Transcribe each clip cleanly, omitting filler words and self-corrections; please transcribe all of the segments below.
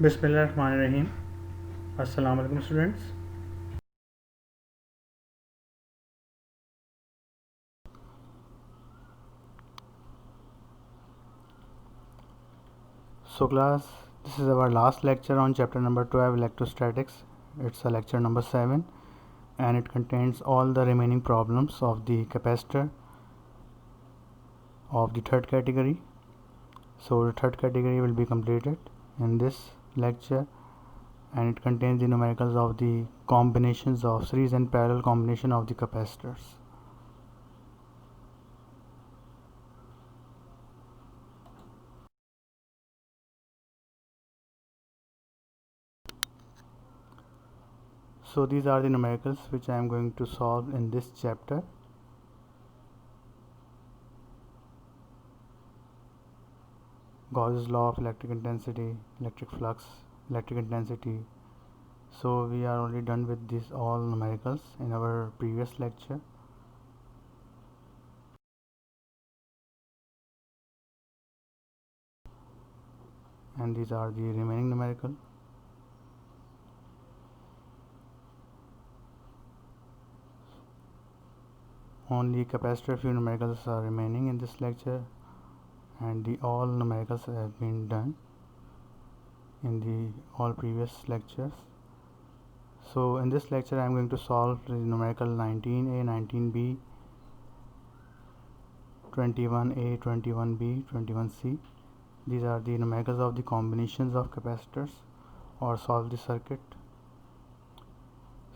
बिस्मिल्लाहिर्रहमानिर्रहीम। अस्सलाम वालेकुम students. So class, this is our last lecture on chapter number 12 electrostatics. It's a lecture number 7 and it contains all the remaining problems of the capacitor of the third category. So the third category will be completed in this lecture and it contains the numericals of the combinations of series and parallel combination of the capacitors. So these are the numericals which I am going to solve in this chapter. Gauss's law of electric intensity, electric flux, electric intensity. So we are already done with these all numericals in our previous lecture. And these are the remaining numerical. Only capacitor few numericals are remaining in this lecture and the all numericals have been done in the all previous lectures. So in this lecture I am going to solve the numerical 19a, 19b, 21a, 21b, 21c. These are the numericals of the combinations of capacitors or solve the circuit.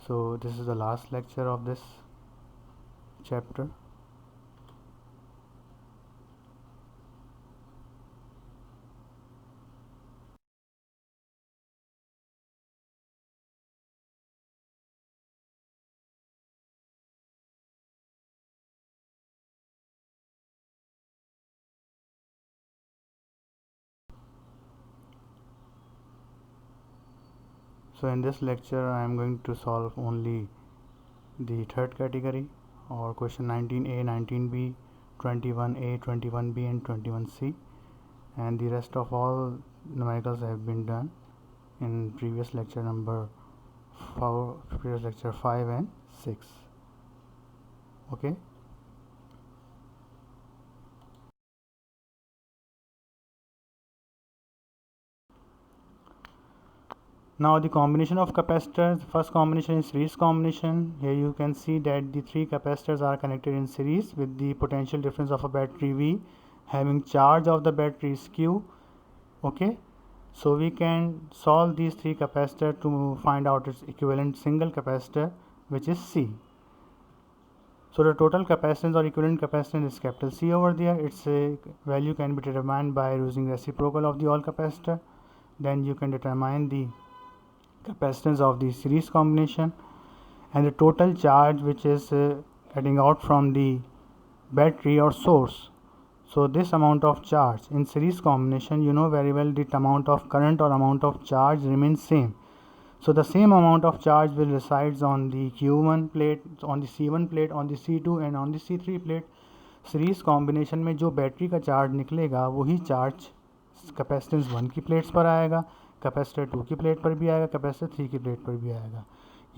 So this is the last lecture of this chapter. So in this lecture I am going to solve only the third category or question 19a, 19b, 21a, 21b and 21c, and the rest of all numericals have been done in previous lecture number 4, previous lecture 5 and 6. Okay. Now the combination of capacitors, first combination is series combination. Here you can see that the three capacitors are connected in series with the potential difference of a battery V, having charge of the battery is Q. Okay, so we can solve these three capacitors to find out its equivalent single capacitor, which is C. So the total capacitance or equivalent capacitance is capital C over there. Its value can be determined by using reciprocal of the all capacitor. Then you can determine the capacitance of the series combination and the total charge which is getting out from the battery or source. So this amount of charge in series combination, you know very well, the amount of current or amount of charge remains same. So the same amount of charge will resides on the Q1 plate, on the C1 plate, on the C2 and on the C3 plate. Series combination में जो battery का charge निकलेगा वही charge capacitance 1 की plates पर आएगा, capacitor 2 की plate पर भी आएगा, कैपेसिटर 3 की प्लेट पर भी आएगा।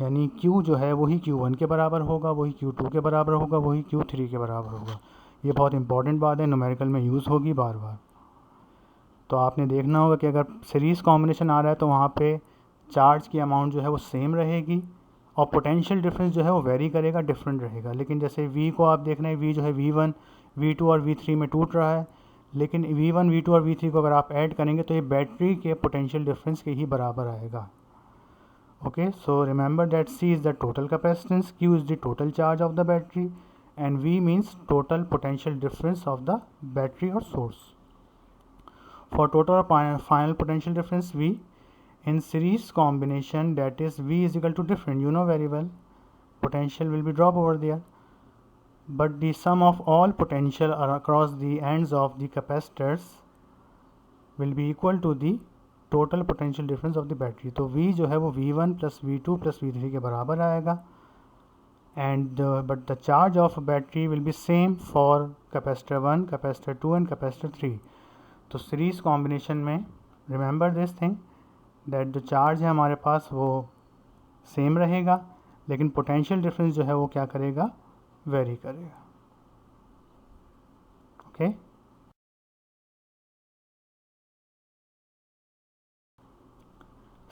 यानी Q जो है वही Q1 के बराबर होगा, वही Q2 के बराबर होगा, वही Q3 के बराबर होगा। ये बहुत इंपॉर्टेंट बात है, न्यूमेरिकल में यूज़ होगी बार बार। तो आपने देखना होगा कि अगर सीरीज़ कॉम्बिनेशन आ रहा है तो वहाँ पे चार्ज की अमाउंट जो है वो सेम रहेगी और पोटेंशियल डिफरेंस जो है वो वेरी करेगा, डिफरेंट रहेगा। लेकिन जैसे V को आप देख रहे हैं, V जो है V1, V2 और V3 में टूट रहा है, लेकिन V1, V2 और V3 को अगर आप ऐड करेंगे तो ये बैटरी के पोटेंशियल डिफरेंस के ही बराबर आएगा। Okay, so remember that C is the total capacitance, Q is the total charge of the battery and V means total potential difference of the battery or source. For total or final potential difference V in series combination, that is V is equal to different, you know very well, potential will be drop over there, but the sum of all potential across the ends of the capacitors will be equal to the total potential difference of the battery. तो V जो है वो V1 plus V2 plus V3 के बराबर आएगा and but the charge of battery will be same for capacitor 1, capacitor 2 and capacitor 3. तो series combination में remember this thing that जो चार्ज है हमारे पास वो सेम रहेगा, लेकिन पोटेंशियल डिफरेंस जो है वो क्या करेगा, वेरी करेगा. Okay.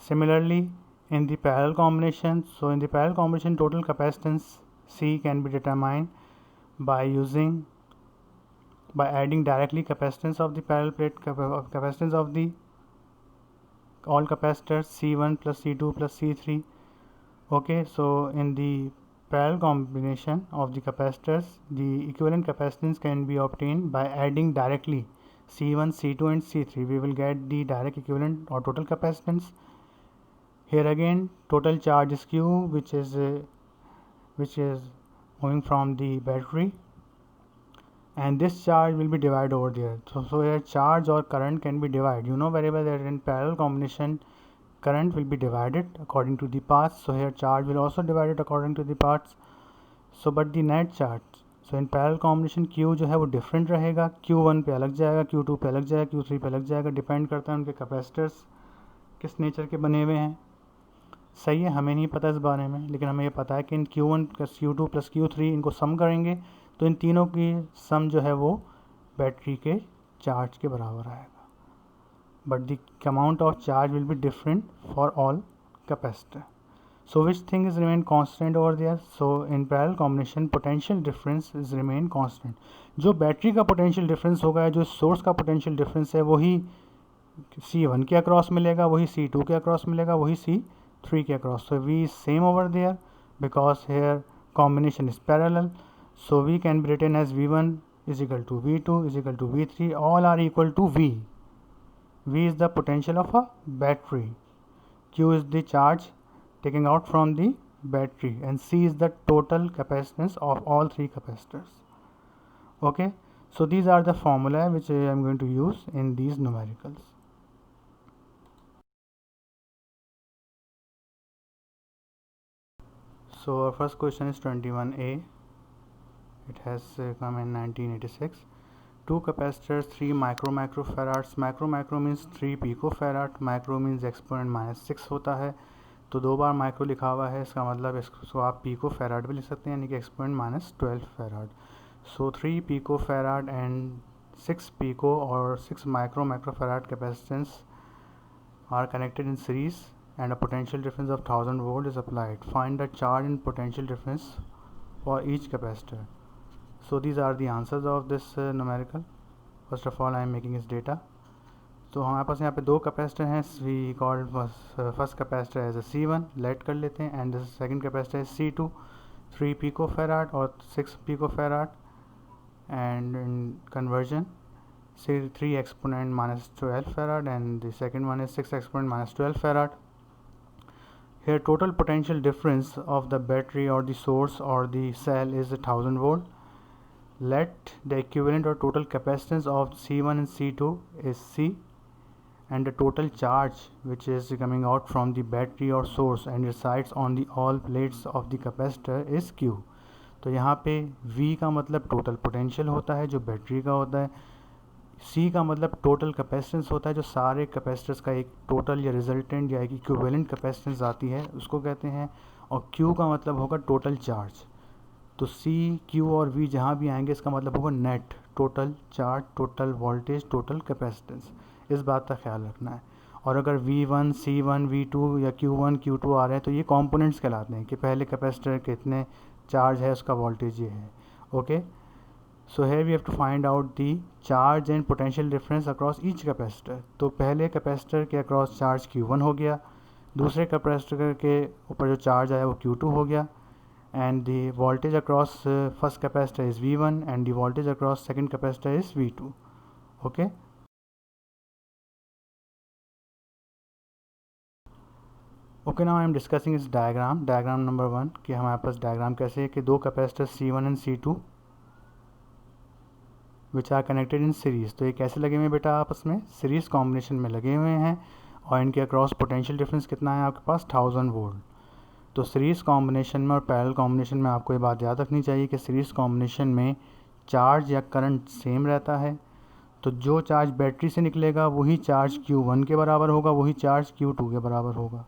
Similarly, in the parallel combination, so in the parallel combination, total capacitance C can be determined by adding directly capacitance of the parallel plate, capacitance of the all capacitors C1 plus C2 plus C3. Okay, so in the parallel combination of the capacitors, the equivalent capacitance can be obtained by adding directly C1, C2 and C3. We will get the direct equivalent or total capacitance. Here again, total charge is Q, which is moving from the battery, and this charge will be divided over there. So here charge or current can be divided. You know very well that in parallel combination, current will be divided according to the paths. So here charge will also divided according to the paths. So but the net charge, so in parallel combination Q जो है वो different रहेगा. Q1 पे अलग जाएगा, Q2 पे अलग जाएगा, Q3 पे अलग जाएगा. डिपेंड करता है उनके कैपेसिटर्स किस नेचर के बने हुए हैं. सही है, हमें नहीं पता इस बारे में, लेकिन हमें ये पता है कि इन Q1 plus Q2 plus Q3 इनको सम करेंगे तो इन तीनों की सम जो है वो बैटरी के चार्ज के बराबर आएगा. But the amount of charge will be different for all capacitor. So which thing is remain constant over there. So in parallel combination potential difference is remain constant. जो बैटरी का potential difference होगा, जो source का potential difference है, वही C1 के across मिलेगा, वही C2 के अक्रॉस मिलेगा, वही C3 के across. So V is same over there because here combination is parallel. So V can be written as V1 is equal to V2 is equal to V3. All are equal to V. V is the potential of a battery. Q is the charge taking out from the battery, and C is the total capacitance of all three capacitors. Okay. So these are the formula which I am going to use in these numericals. So our first question is 21A. It has come in 1986. Two capacitors, 3 microfarads. Macro means 3 picofarad. Micro means exponent -6 होता है, तो दो बार micro लिखा हुआ है, इसका मतलब इसको आप पिकोफेराड भी लिख सकते हैं, यानी कि exponent -12 farad. So 3 picofarad and 6 pico और 6 microfarad capacitance are connected in series and a potential difference of 1000 volt is applied. Find the charge and potential difference for each capacitor. So these are the answers of this numerical. First of all, I am making its data. तो हमारे पास यहाँ पे दो capacitor हैं. We call first capacitor as a C1, let कर लेते हैं, and second capacitor is C2, 3 picofarad और 6 picofarad, and in conversion 3 exponent -12 farad and the second one is 6 exponent -12 farad. Here total potential difference of the battery or the source or the cell is 1000 volt. Let the equivalent or total capacitance of C1 and C2 is C, and the total charge which is coming out from the battery or source and resides on the all plates of the capacitor is Q. तो यहाँ पे V का मतलब total potential होता है जो battery का होता है. C का मतलब टोटल कैपेसिटेंस होता है, जो सारे कैपेसिटर्स का एक टोटल या रिजल्टेंट या एक इक्विवेलेंट कैपेसिटेंस आती है, उसको कहते हैं. और Q का मतलब होगा टोटल चार्ज. तो C, Q और V जहाँ भी आएंगे इसका मतलब होगा net total charge, total voltage, total capacitance. इस बात का ख्याल रखना है. और अगर V1, C1, V2 या Q1, Q2 आ रहे हैं तो ये कंपोनेंट्स कहलाते हैं कि पहले कैपेसिटर कितने चार्ज है, उसका वोल्टेज ये है. Okay. So here we have to find out the charge and potential difference across each capacitor. तो पहले कैपेसिटर के अक्रॉस चार्ज Q1 हो गया, दूसरे कैपेसिटर के ऊपर जो चार्ज आया वो Q2 हो गया, and the voltage across first capacitor is V1 and the voltage across second capacitor is V2. Okay. Okay, now I am discussing its diagram. Diagram number 1 कि हमारे पास डायग्राम कैसे है कि दो capacitor C1 and C2 which are connected in series. तो ये कैसे लगे हुए हैं बेटा, आपस में सीरीज़ कॉम्बिनेशन में लगे हुए हैं, और इनके अक्रॉस पोटेंशियल डिफरेंस कितना है आपके पास 1000 वोल्ट. तो सीरीज़ कॉम्बिनेशन में और पैरेलल कॉम्बिनेशन में आपको ये बात याद रखनी चाहिए कि सीरीज़ कॉम्बिनेशन में चार्ज या करंट सेम रहता है. तो जो चार्ज बैटरी से निकलेगा वही चार्ज Q1 के बराबर होगा, वही चार्ज Q2 के बराबर होगा।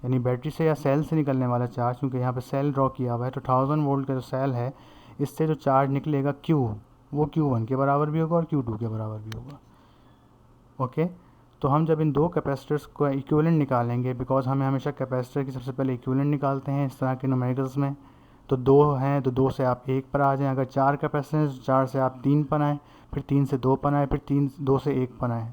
यानी बैटरी से या सेल से निकलने वाला चार्ज, क्योंकि यहाँ पे सेल ड्रॉ किया हुआ है, तो 1000 वोल्ट का जो सेल है इससे जो चार्ज निकलेगा Q, वो Q1 के बराबर भी होगा और Q2 के बराबर भी होगा। ओके, तो हम जब इन दो कैपेसिटर्स को इक्विवेलेंट निकालेंगे, बिकॉज हमें हमेशा कैपेसिटर की सबसे पहले इक्विवेलेंट निकालते हैं इस तरह के न्यूमेरिकल्स में। तो 2 हैं तो 2 से आप 1 पर आ जाएं, अगर 4 कैपेसिटर 4 से आप 3 पर आएँ, फिर 3 से 2 पर आएँ, फिर 2 से 1 पर आएँ।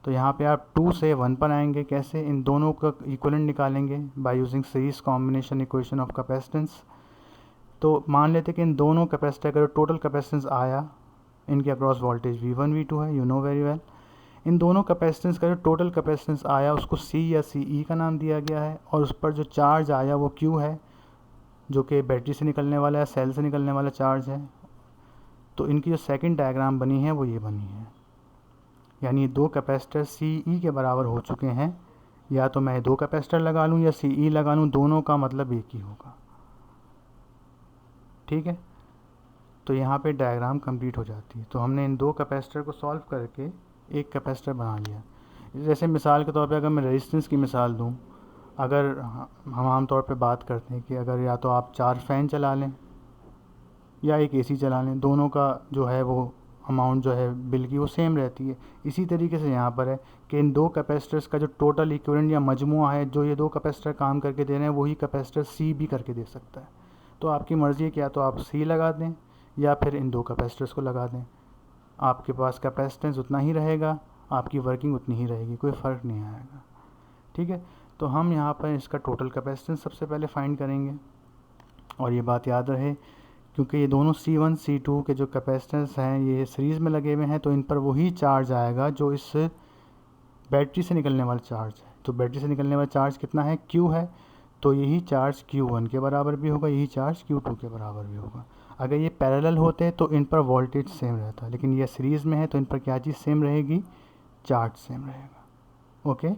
तो यहाँ पे आप 2 से 1 पर आएंगे। कैसे? इन दोनों का इक्विवेलेंट निकालेंगे by using series combination equation of capacitance. तो मान लेते कि इन दोनों कैपेसिटर का टोटल कैपेसिटेंस आया, इनके अक्रॉस वोल्टेज V1 V2 है, यू नो वेरी वेल। इन दोनों कैपेसिटेंस का जो टोटल कैपेसिटेंस आया उसको C या CE का नाम दिया गया है, और उस पर जो चार्ज आया वो Q है, जो कि बैटरी से निकलने वाला है, सेल से निकलने वाला चार्ज है। तो इनकी जो सेकंड डायग्राम बनी है वो ये बनी है, यानी दो कैपेसिटर CE के बराबर हो चुके हैं। या तो मैं 2 कैपेसिटर लगा लूँ या CE लगा लूँ, दोनों का मतलब एक ही होगा। ठीक है, तो यहाँ पे डायग्राम कंप्लीट हो जाती है। तो हमने इन 2 कैपेसिटर को सॉल्व करके एक कैपेसिटर बना लिया। जैसे मिसाल के तौर पे अगर मैं रेजिस्टेंस की मिसाल दूँ, अगर हम आम तौर पे बात करते हैं कि अगर या तो आप 4 फ़ैन चला लें या एक AC चला लें, दोनों का जो है वो अमाउंट जो है बिल की वो सेम रहती है। इसी तरीके से यहाँ पर है कि इन 2 कैपेसिटर्स का जो टोटल इक्विवेलेंट या मजमुआ है, जो ये 2 कैपेसिटर काम करके दे रहे हैं, वही कैपेसिटर C भी करके दे सकता है। तो आपकी मर्ज़ी है कि या तो आप C लगा दें या फिर इन 2 कैपेसिटर्स को लगा दें। आपके पास कैपेसिटेंस उतना ही रहेगा, आपकी वर्किंग उतनी ही रहेगी, कोई फ़र्क नहीं आएगा। ठीक है, तो हम यहाँ पर इसका टोटल कैपेसिटेंस सबसे पहले फाइंड करेंगे। और ये बात याद रहे, क्योंकि ये दोनों C1 C2 के जो कैपेसिटेंस हैं ये सीरीज़ में लगे हुए हैं, तो इन पर वही चार्ज आएगा जो इस बैटरी से निकलने वाला चार्ज है। तो बैटरी से निकलने वाला चार्ज कितना है? Q है। तो यही चार्ज Q1 के बराबर भी होगा, यही चार्ज Q2 के बराबर भी होगा। अगर ये पैरेलल होते तो इन पर वोल्टेज सेम रहता, लेकिन ये सीरीज़ में है तो इन पर क्या चीज़ सेम रहेगी? चार्ज सेम रहेगा। ओके,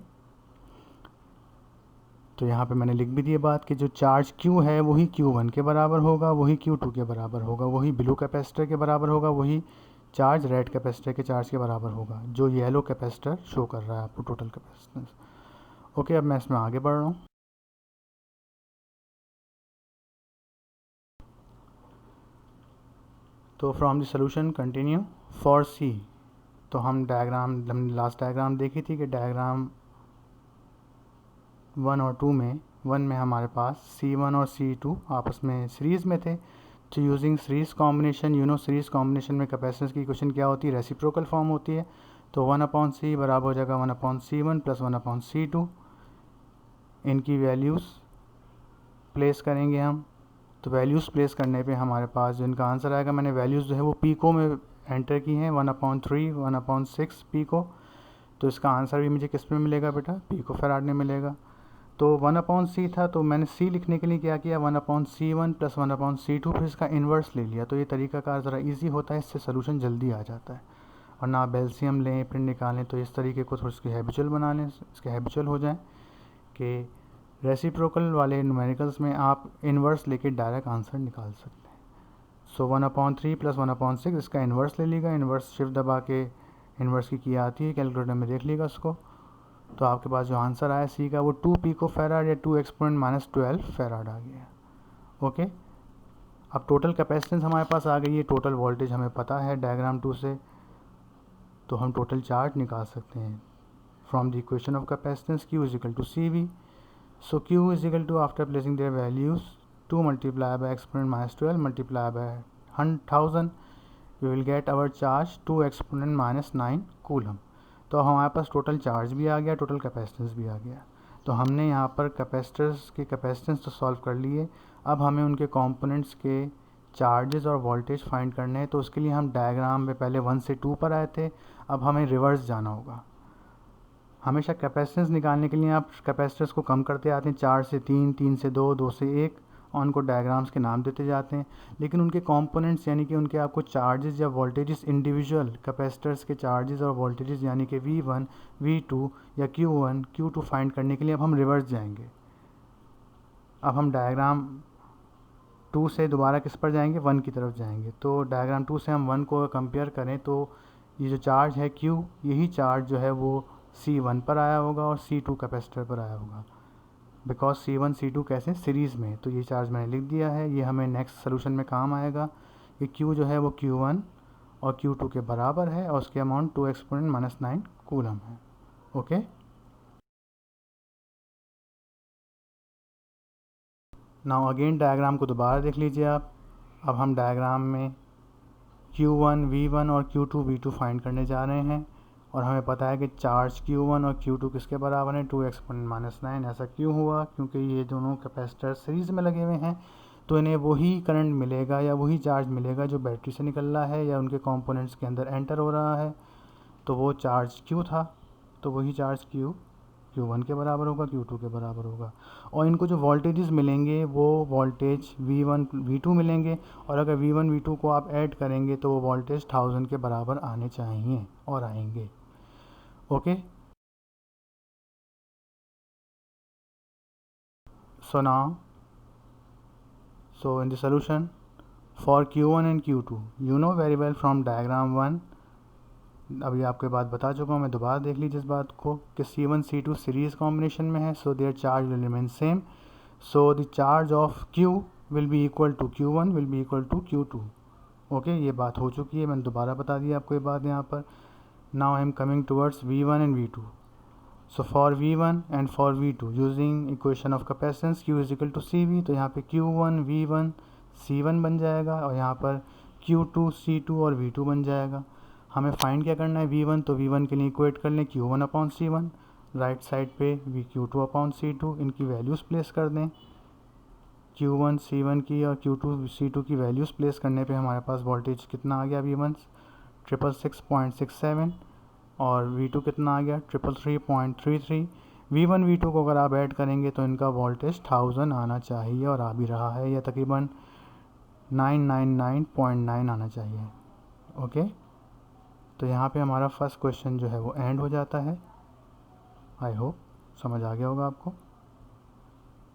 तो यहाँ पे मैंने लिख भी दिया बात कि जो चार्ज Q है वही Q1 के बराबर होगा, वही Q2 के बराबर होगा, वही ब्लू कैपेसिटर के बराबर होगा, वही चार्ज रेड कैपेसिटर के चार्ज के बराबर होगा, जो येलो कैपेसिटर शो कर रहा है आपको टोटल कैपेसिटेंस। ओके, अब मैं इसमें आगे बढ़ रहा हूँ। तो from the solution continue for C। तो हम लास्ट डायग्राम देखी थी कि डायग्राम 1 और 2 में, 1 में हमारे पास C1 और C2 आपस में सीरीज़ में थे। तो using series combination, series combination में कैपेसिटेंस की इक्वेशन क्या होती है? रेसिप्रोकल फॉर्म होती है। तो 1/C बराबर हो जाएगा 1/C1 प्लस 1/C2। इनकी वैल्यूज़ प्लेस करेंगे हम। तो वैल्यूज़ प्लेस करने पे हमारे पास जो इनका आंसर आएगा, मैंने वैल्यूज़ जो है वो पीको में एंटर की हैं, 1/3 1/6 पीको। तो इसका आंसर भी मुझे किस में मिलेगा बेटा? पीको फैराड में मिलेगा। तो 1/C था, तो मैंने C लिखने के लिए क्या किया? 1/C1 प्लस 1/C2, फिर इसका इन्वर्स ले लिया। तो ये तरीकाकार ज़रा इजी होता है, इससे सोल्यूशन जल्दी आ जाता है। और ना आप एलसीएम लें फिर निकालें, तो इस तरीके को थोड़ा इसकी हैबिचुअल बना लें, इसके हैबिचुअल हो जाए कि रेसिप्रोकल वाले न्यूमेरिकल्स में आप इन्वर्स लेके डायरेक्ट आंसर निकाल सकते हैं। सो 1/3 प्लस 1/6 इसका इन्वर्स ले लीजिएगा। इन्वर्स शिफ्ट दबा के इन्वर्स की आती है, कैलकुलेटर में देख लीजिएगा उसको। तो आपके पास जो आंसर आया C का वो 2 पिको फैराड या 2 एक्सपोनेंट -12 फैराड आ गया। ओके, अब टोटल कैपेसिटेंस हमारे पास आ गई है, टोटल वोल्टेज हमें पता है डायग्राम 2 से, तो हम टोटल चार्ज निकाल सकते हैं from the equation of capacitance Q is equal to CV। So Q is equal to, after placing their values, 2 multiply by exponent -12 multiply by 1000, we will get our charge 2 exponent -9 coulomb. तो हमारे पास total charge भी आ गया, total capacitance भी आ गया। तो हमने यहाँ पर कैपेसिटर्स के कैपेसिटेंस तो सॉल्व कर लिए। अब हमें उनके कंपोनेंट्स के चार्जेस और वोल्टेज फाइंड करने हैं। तो उसके लिए हम डायग्राम में पहले 1 से 2 पर आए थे, अब हमें रिवर्स जाना होगा। हमेशा कैपेसिटेंस निकालने के लिए आप कैपेसिटर्स को कम करते आते हैं, 4 से 3, 3 से 2, 2 से 1, और उनको डायग्राम्स के नाम देते जाते हैं। लेकिन उनके कंपोनेंट्स यानी कि उनके आपको चार्जेस या वोल्टेजेस, इंडिविजुअल कैपेसिटर्स के चार्जेस और वोल्टेजेस यानी कि V1 V2 या Q1 Q2 फाइंड करने के लिए अब हम रिवर्स जाएंगे। अब हम डायग्राम 2 से दोबारा किस पर जाएंगे? 1 की तरफ जाएंगे। तो डायग्राम 2 से हम 1 को कंपेयर करें तो ये जो चार्ज है Q, यही चार्ज जो है वो C1 पर आया होगा और C2 कैपेसिटर पर आया होगा, बिकॉज C1 C2 कैसे सीरीज़ में। तो ये चार्ज मैंने लिख दिया है, ये हमें नेक्स्ट सोल्यूशन में काम आएगा। ये Q जो है वो Q1 और Q2 के बराबर है और उसके अमाउंट 2 एक्सपोनेंट -9 कूलम है। ओके, नाउ अगेन डायग्राम को दोबारा देख लीजिए आप। अब हम डायग्राम में Q1 V1 और Q2 V2 फाइंड करने जा रहे हैं और हमें पता है कि चार्ज Q1 और Q2 किसके बराबर है, 2 एक्सपोनेंट -9। ऐसा क्यों हुआ? क्योंकि ये दोनों कैपेसिटर सीरीज़ में लगे हुए हैं, तो इन्हें वही करंट मिलेगा या वही चार्ज मिलेगा जो बैटरी से निकल रहा है या उनके कंपोनेंट्स के अंदर एंटर हो रहा है। तो वो चार्ज Q था, तो वही चार्ज Q1 के बराबर होगा, Q2 के बराबर होगा। और इनको जो वोल्टेजेस मिलेंगे वो वोल्टेज V1 V2 मिलेंगे, और अगर V1 V2 को आप ऐड करेंगे तो वो वोल्टेज 1000 के बराबर आने चाहिए और आएंगे। Okay, so now in the solution for Q1 and Q2 you know very well from diagram 1, अभी आपको बात बता चुका हूँ मैं, दोबारा देख लीजिए इस बात को कि C1 C2 सीरीज़ कॉम्बिनेशन में है, so their charge will remain same, so the charge of Q will be equal to Q1 will be equal to Q2। Okay, ये बात हो चुकी है, मैंने दोबारा बता दी आपको ये बात यहाँ पर। Now I am coming towards V1 and V2। So for V1 and for V2 using equation of capacitance Q is equal to CV, तो यहाँ पे Q1 V1 C1 बन जाएगा और यहाँ पर Q2 C2 और V2 बन जाएगा। हमें फाइंड क्या करना है V1, तो V1 के लिए इक्वेट कर लें Q1 upon C1, right side पे Q2 अपॉन C2, इनकी वैल्यूज़ प्लेस कर दें। Q1 C1 की और Q2 C2 की वैल्यूज़ प्लेस करने पे हमारे पास वोल्टेज कितना आ गया, V1 666.67 और V2 कितना आ गया, 333.33। V1 V2 को अगर आप ऐड करेंगे तो इनका वोल्टेज 1000 आना चाहिए और आ भी रहा है, या तकरीबन 999.9 आना चाहिए। ओके, तो यहाँ पे हमारा फर्स्ट क्वेश्चन जो है वो एंड हो जाता है। आई होप समझ आ गया होगा आपको।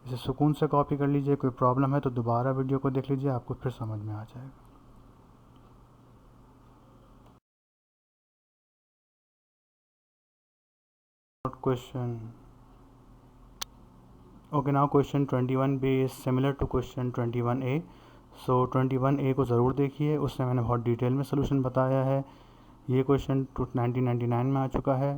इसे सुकून से कॉपी कर लीजिए, कोई प्रॉब्लम है तो दोबारा वीडियो को देख लीजिए, आपको फिर समझ में आ जाएगा। Question. Okay, now question 21B is similar to question 21A. So 21A को ज़रूर देखिए, उसमें मैंने बहुत डिटेल में सोल्यूशन बताया है। ये क्वेश्चन 1999 में आ चुका है।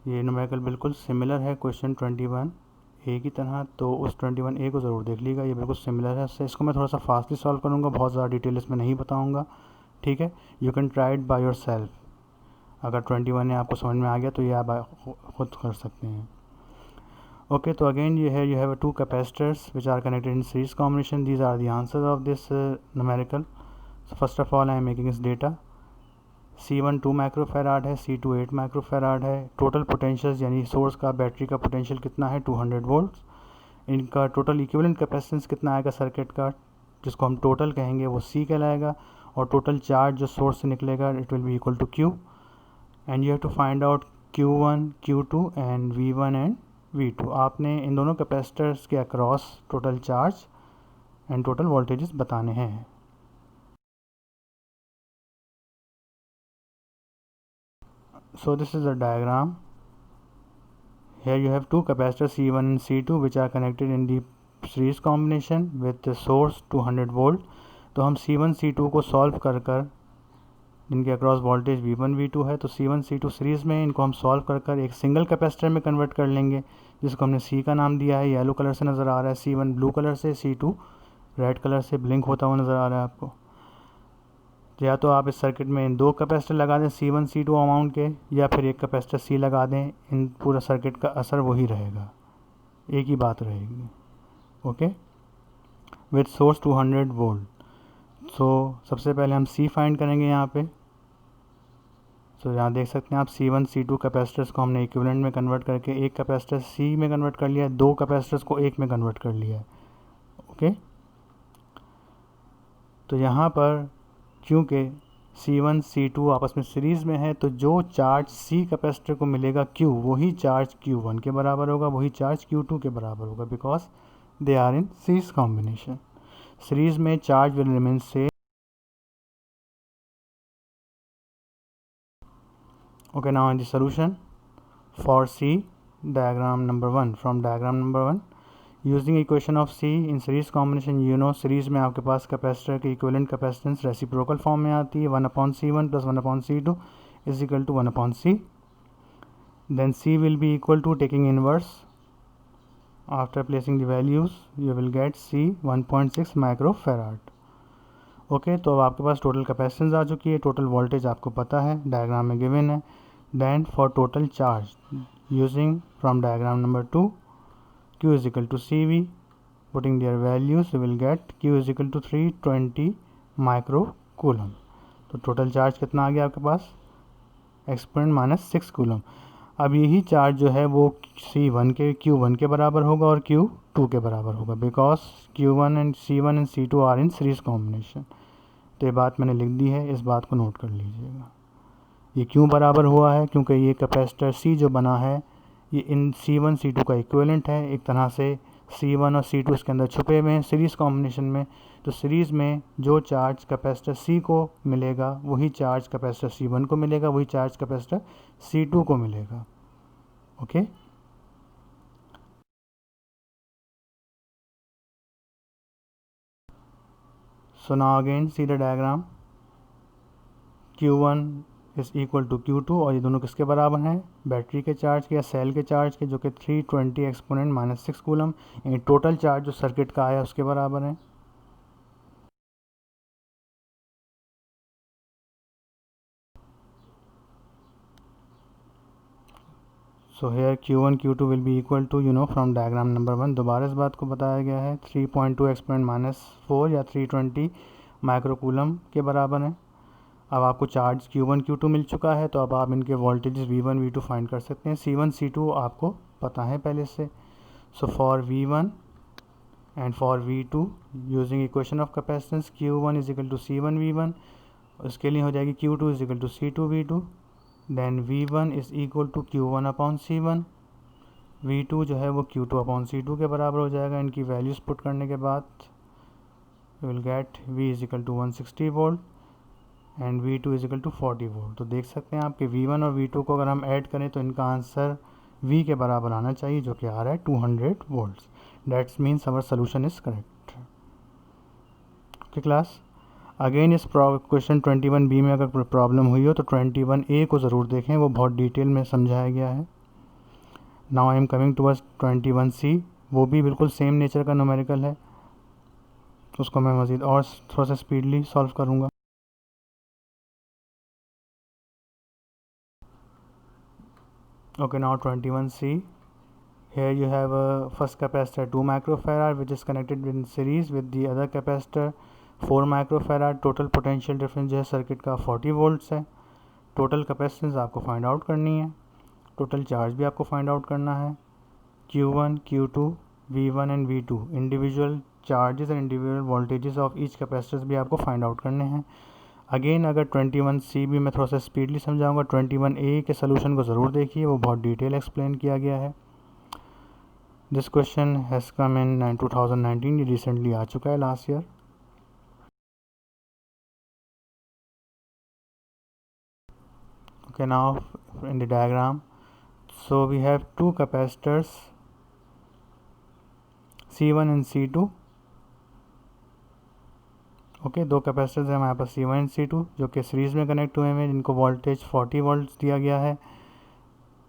ये न्यूमेरिकल बिल्कुल सिमिलर है क्वेश्चन 21A की तरह, तो उस 21A को ज़रूर देख लीजिएगा, ये बिल्कुल सिमिलर है उससे। इसको मैं थोड़ा सा फास्टली सॉल्व करूँगा, बहुत ज़्यादा डिटेल इसमें नहीं बताऊँगा, ठीक है। You can try it by your self. अगर 21A आपको समझ में आ गया तो ये आप खुद कर सकते हैं। ओके, तो again you have two capacitors which are connected in series combination. These are the answers of this numerical. So first of all I am making this data. C1 2 microfarad है, C2 8 माइक्रोफेराड है। Total potential यानी source का battery का potential कितना है, 200 volts. इनका total equivalent capacitance कितना आएगा सर्किट का, जिसको हम टोटल कहेंगे, वो C कहलाएगा। और टोटल चार्ज जो सोर्स से निकलेगा it will be equal to Q, and you have to find out Q1 Q2 and V1 and V2। आपने इन दोनों कैपेसिटर्स के across total charge and total voltages बताने हैं। So this is a diagram. Here you have two capacitors C1 and C2 which are connected in the series combination with the source 200 volt. तो हम C1 C2 को solve कर इनके across voltage V1 V2 है, तो C1 C2 series में इनको हम सॉल्व कर एक सिंगल कैपेसिटर में कन्वर्ट कर लेंगे, जिसको हमने C का नाम दिया है। येलो कलर से नज़र आ रहा है, C1 ब्लू कलर से, C2 रेड कलर से ब्लिंक होता हुआ नज़र आ रहा है आपको। या तो आप इस सर्किट में इन दो कैपेसिटर लगा दें C1 C2 अमाउंट के, या फिर एक कैपेसिटर C लगा दें, इन पूरा सर्किट का असर वही रहेगा, एक ही बात रहेगी। Okay, with source 200 volt. So सबसे पहले हम C फाइंड करेंगे यहाँ पे। तो यहाँ देख सकते हैं आप C1 C2 कैपेसिटर्स को हमने इक्विवेलेंट में कन्वर्ट करके एक कैपेसिटर C में कन्वर्ट कर लिया है, दो कैपेसिटर्स को एक में कन्वर्ट कर लिया है। ओके, तो यहाँ पर क्योंकि C1 C2 आपस में सीरीज़ में है, तो जो चार्ज C कैपेसिटर को मिलेगा Q, वही चार्ज Q1 के बराबर होगा, वही चार्ज Q2 के बराबर होगा, because they are in series combination. Series में charge will remain same. Okay, now in the solution for C, diagram number 1, from diagram number 1, using equation of C in series combination, you know series में आपके पास capacitor की equivalent capacitance reciprocal form में आती है, 1/C1 + 1/C2 is equal to 1/C. Then C will be equal to, taking inverse after placing the values, you will get C 1.6 microfarad. Okay, तो अब आपके पास टोटल कैपेसिटेंस आ चुकी है, total voltage आपको पता है, डायग्राम में गिवन है. Then for total charge using from diagram number 2, Q is equal to CV, putting their values we will get Q is equal to 320 microcoulomb. तो टोटल चार्ज कितना आ गया आपके पास, एक्सपोनेंट -6 कूलम. अब यही चार्ज जो है वो C1 के Q1 के बराबर होगा और Q2 के बराबर होगा, because Q1 and C1 and C2 are in series combination. तो ये बात मैंने लिख दी है, इस बात को नोट कर लीजिएगा. ये क्यों बराबर हुआ है, क्योंकि ये कैपेसिटर C जो बना है ये इन C1 C2 का इक्विवेलेंट है. एक तरह से C1 और C2 इसके अंदर छुपे हुए हैं सीरीज़ कॉम्बिनेशन में. तो सीरीज़ में जो चार्ज कैपेसिटर C को मिलेगा वही चार्ज कैपेसिटर C1 को मिलेगा, वही चार्ज कैपेसिटर C2 को मिलेगा. Okay, so now again see the diagram. Q1 is equal to Q2, और ये दोनों किसके बराबर हैं, बैटरी के चार्ज के या सेल के चार्ज के, जो कि 320 एक्सपोनेंट -6 कूलम, यानी टोटल चार्ज जो सर्किट का आया उसके बराबर है. So here Q1 Q2 will be equal to, you know from diagram number 1, दोबारा इस बात को बताया गया है, 3.2 एक्सपोनेंट -4 या 320 माइक्रोकूलम के बराबर है. अब आपको चार्ज Q1 Q2 मिल चुका है, तो अब आप इनके वोल्टेजेस V1 V2 फाइंड कर सकते हैं. C1 C2 आपको पता है पहले से. So for V1 and for V2 using equation of capacitance, Q1 is equal to C1 V1, उसके लिए हो जाएगी Q2 is equal to C2 V2. Then V1 is equal to Q1/C1, V2 जो है वो Q2/C2 के बराबर हो जाएगा. इनकी वैल्यूज़ पुट करने के बाद you will get V is equal to 160 volt and V2 is equal to 40 volt. तो देख सकते हैं आपके V1 और V2 को अगर हम ऐड करें तो इनका आंसर V के बराबर आना चाहिए, जो कि आ रहा है 200 volts. That's means our solution is correct. Okay class, again इस क्वेश्चन 21B में अगर प्रॉब्लम हुई हो तो 21A को ज़रूर देखें, वो बहुत डिटेल में समझाया गया है. Now I am coming towards 21C, वो भी बिल्कुल सेम नेचर का न्यूमेरिकल है, उसको मैं मज़ीद और थोड़ा सा स्पीडली सॉल्व करूँगा. Okay, now 21C. Here you have a first capacitor 2 microfarad which is connected in series with the other capacitor 4 microfarad. Total potential difference जो है सर्किट का 40 वोल्ट्स है. टोटल कैपेसिटेंस आपको फाइंड आउट करनी है, total charge भी आपको find out करना है. Q1 Q2 V1 and V2 individual charges and individual voltages of each capacitors भी आपको फाइंड आउट करने हैं. अगेन अगर 21C भी मैं थोड़ा सा स्पीडली समझाऊंगा, 21A के सोल्यूशन को ज़रूर देखिए, वो बहुत डिटेल एक्सप्लेन किया गया है. This question has come in 2019, ये रिसेंटली आ चुका है last year. Okay, now in the diagram, so we have two capacitors C1 and C2. Okay, दो कैपेसिटर्स हैं हमारे पास C1 एंड C2 जो कि सीरीज़ में कनेक्ट हुए हैं, जिनको वोल्टेज 40 वोल्ट्स दिया गया है,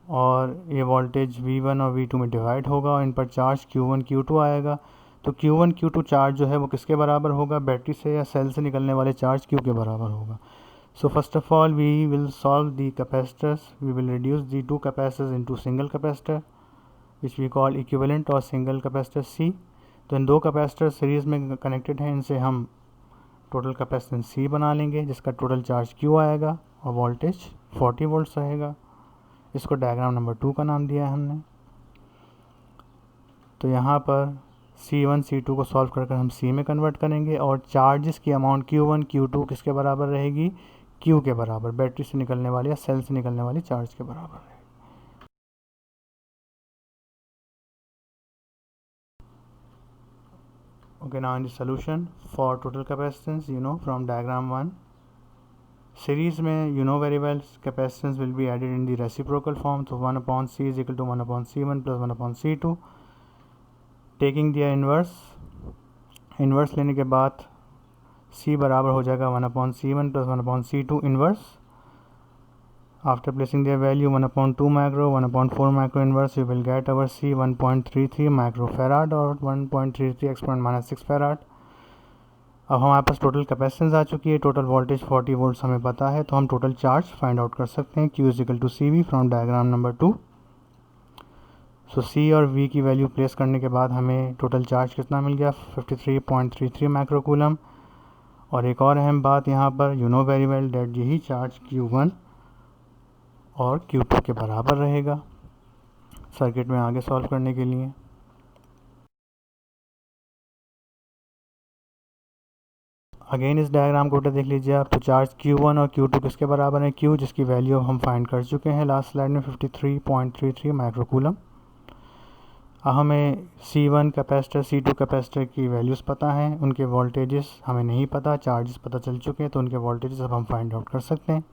और ये वोल्टेज V1 और V2 में डिवाइड होगा और इन पर चार्ज Q1 Q2 आएगा. तो Q1 Q2 चार्ज जो है वो किसके बराबर होगा, बैटरी से या सेल से निकलने वाले चार्ज Q के बराबर होगा. So first of all we will solve the capacitors, we will reduce the two capacitors into single capacitor which we call equivalent और सिंगल कैपेसिटर C. तो इन दो कैपेसिटर सीरीज़ में कनेक्टेड हैं, इनसे हम टोटल कैपेसिटेंस C बना लेंगे, जिसका टोटल चार्ज Q आएगा और वोल्टेज 40 वोल्ट्स रहेगा. इसको डायग्राम नंबर 2 का नाम दिया है हमने. तो यहाँ पर C1 C2 को सॉल्व कर हम C में कन्वर्ट करेंगे, और चार्जेस की अमाउंट Q1 Q2 किसके बराबर रहेगी, Q के बराबर, बैटरी से निकलने वाले या सेल से निकलने वाली चार्ज के बराबर रहेगी. Okay, now in the solution for total capacitance, you know from diagram 1, series में you know very well capacitance will be added in the reciprocal form, so 1 upon C is equal to 1 upon C1 plus 1 upon C2. Taking दिया inverse लेने के बाद C बराबर हो जाएगा 1 upon C1 plus 1 upon C2 inverse. After placing their value 1 upon 2 macro, 1 upon 4 macro inverse, you will get our C 1.33 microfarad और 1.33 exponent minus 6 farad. अब हमारे पास टोटल कैपेसिटेंस आ चुकी है, टोटल वोल्टेज 40 वोल्ट्स हमें पता है, तो हम टोटल चार्ज फाइंड आउट कर सकते हैं. Q is equal to CV from diagram number 2. So C और V की वैल्यू प्लेस करने के बाद हमें टोटल चार्ज कितना मिल गया, 53.33 माइक्रोकूलम. और एक और अहम बात यहाँ पर, you know very well that यही चार्ज Q1 और Q2 के बराबर रहेगा सर्किट में आगे सॉल्व करने के लिए. अगेन इस डायग्राम को देख लीजिए आप, तो चार्ज Q1 और Q2 किसके बराबर है, Q जिसकी वैल्यू हम फाइंड कर चुके हैं लास्ट स्लाइड में 53.33 माइक्रोकूलम. अब हमें C1 कैपेसिटर C2 कैपेसिटर की वैल्यूज़ पता हैं, उनके वोल्टेजेस हमें नहीं पता, चार्जेस पता चल चुके हैं, तो उनके वोल्टेजेस अब हम फाइंड आउट कर सकते हैं.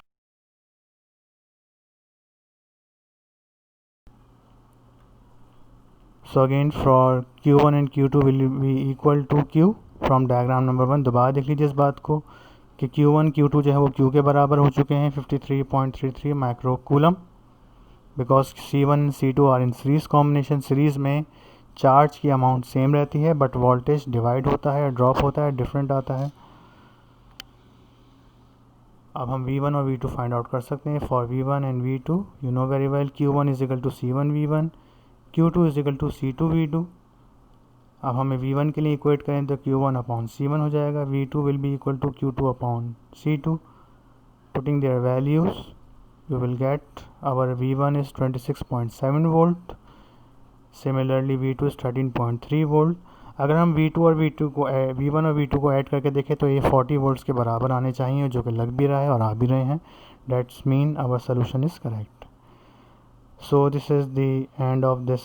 So again for Q1 and Q2 will be equal to Q from diagram number 1. दोबारा देख लीजिए इस बात को कि Q1 Q2 जो है वो Q के बराबर हो चुके हैं 53.33 microcoulomb, because C1 C2 are in series combination. Series में चार्ज की अमाउंट सेम रहती है बट वोल्टेज डिवाइड होता है, ड्रॉप होता है, डिफरेंट आता है. अब हम V1 और V2 फाइंड आउट कर सकते हैं. For V1 and V2 you know very well Q1 is equal to C1 V1, Q2 is equal to C2 V2. अब हमें V1 के लिए इक्वेट करें तो Q1 अपॉन C1 हो जाएगा, V2 will be equal to Q2 upon C2. Putting their values you will get our V1 is 26.7 volt, similarly V2 is 13.3 volt. अगर हम V1 और V2 को ऐड करके देखें तो ये 40 वोल्ट्स के बराबर आने चाहिए, जो कि लग भी रहा है और आ भी रहे हैं. That's mean our solution is correct. So this is the end of this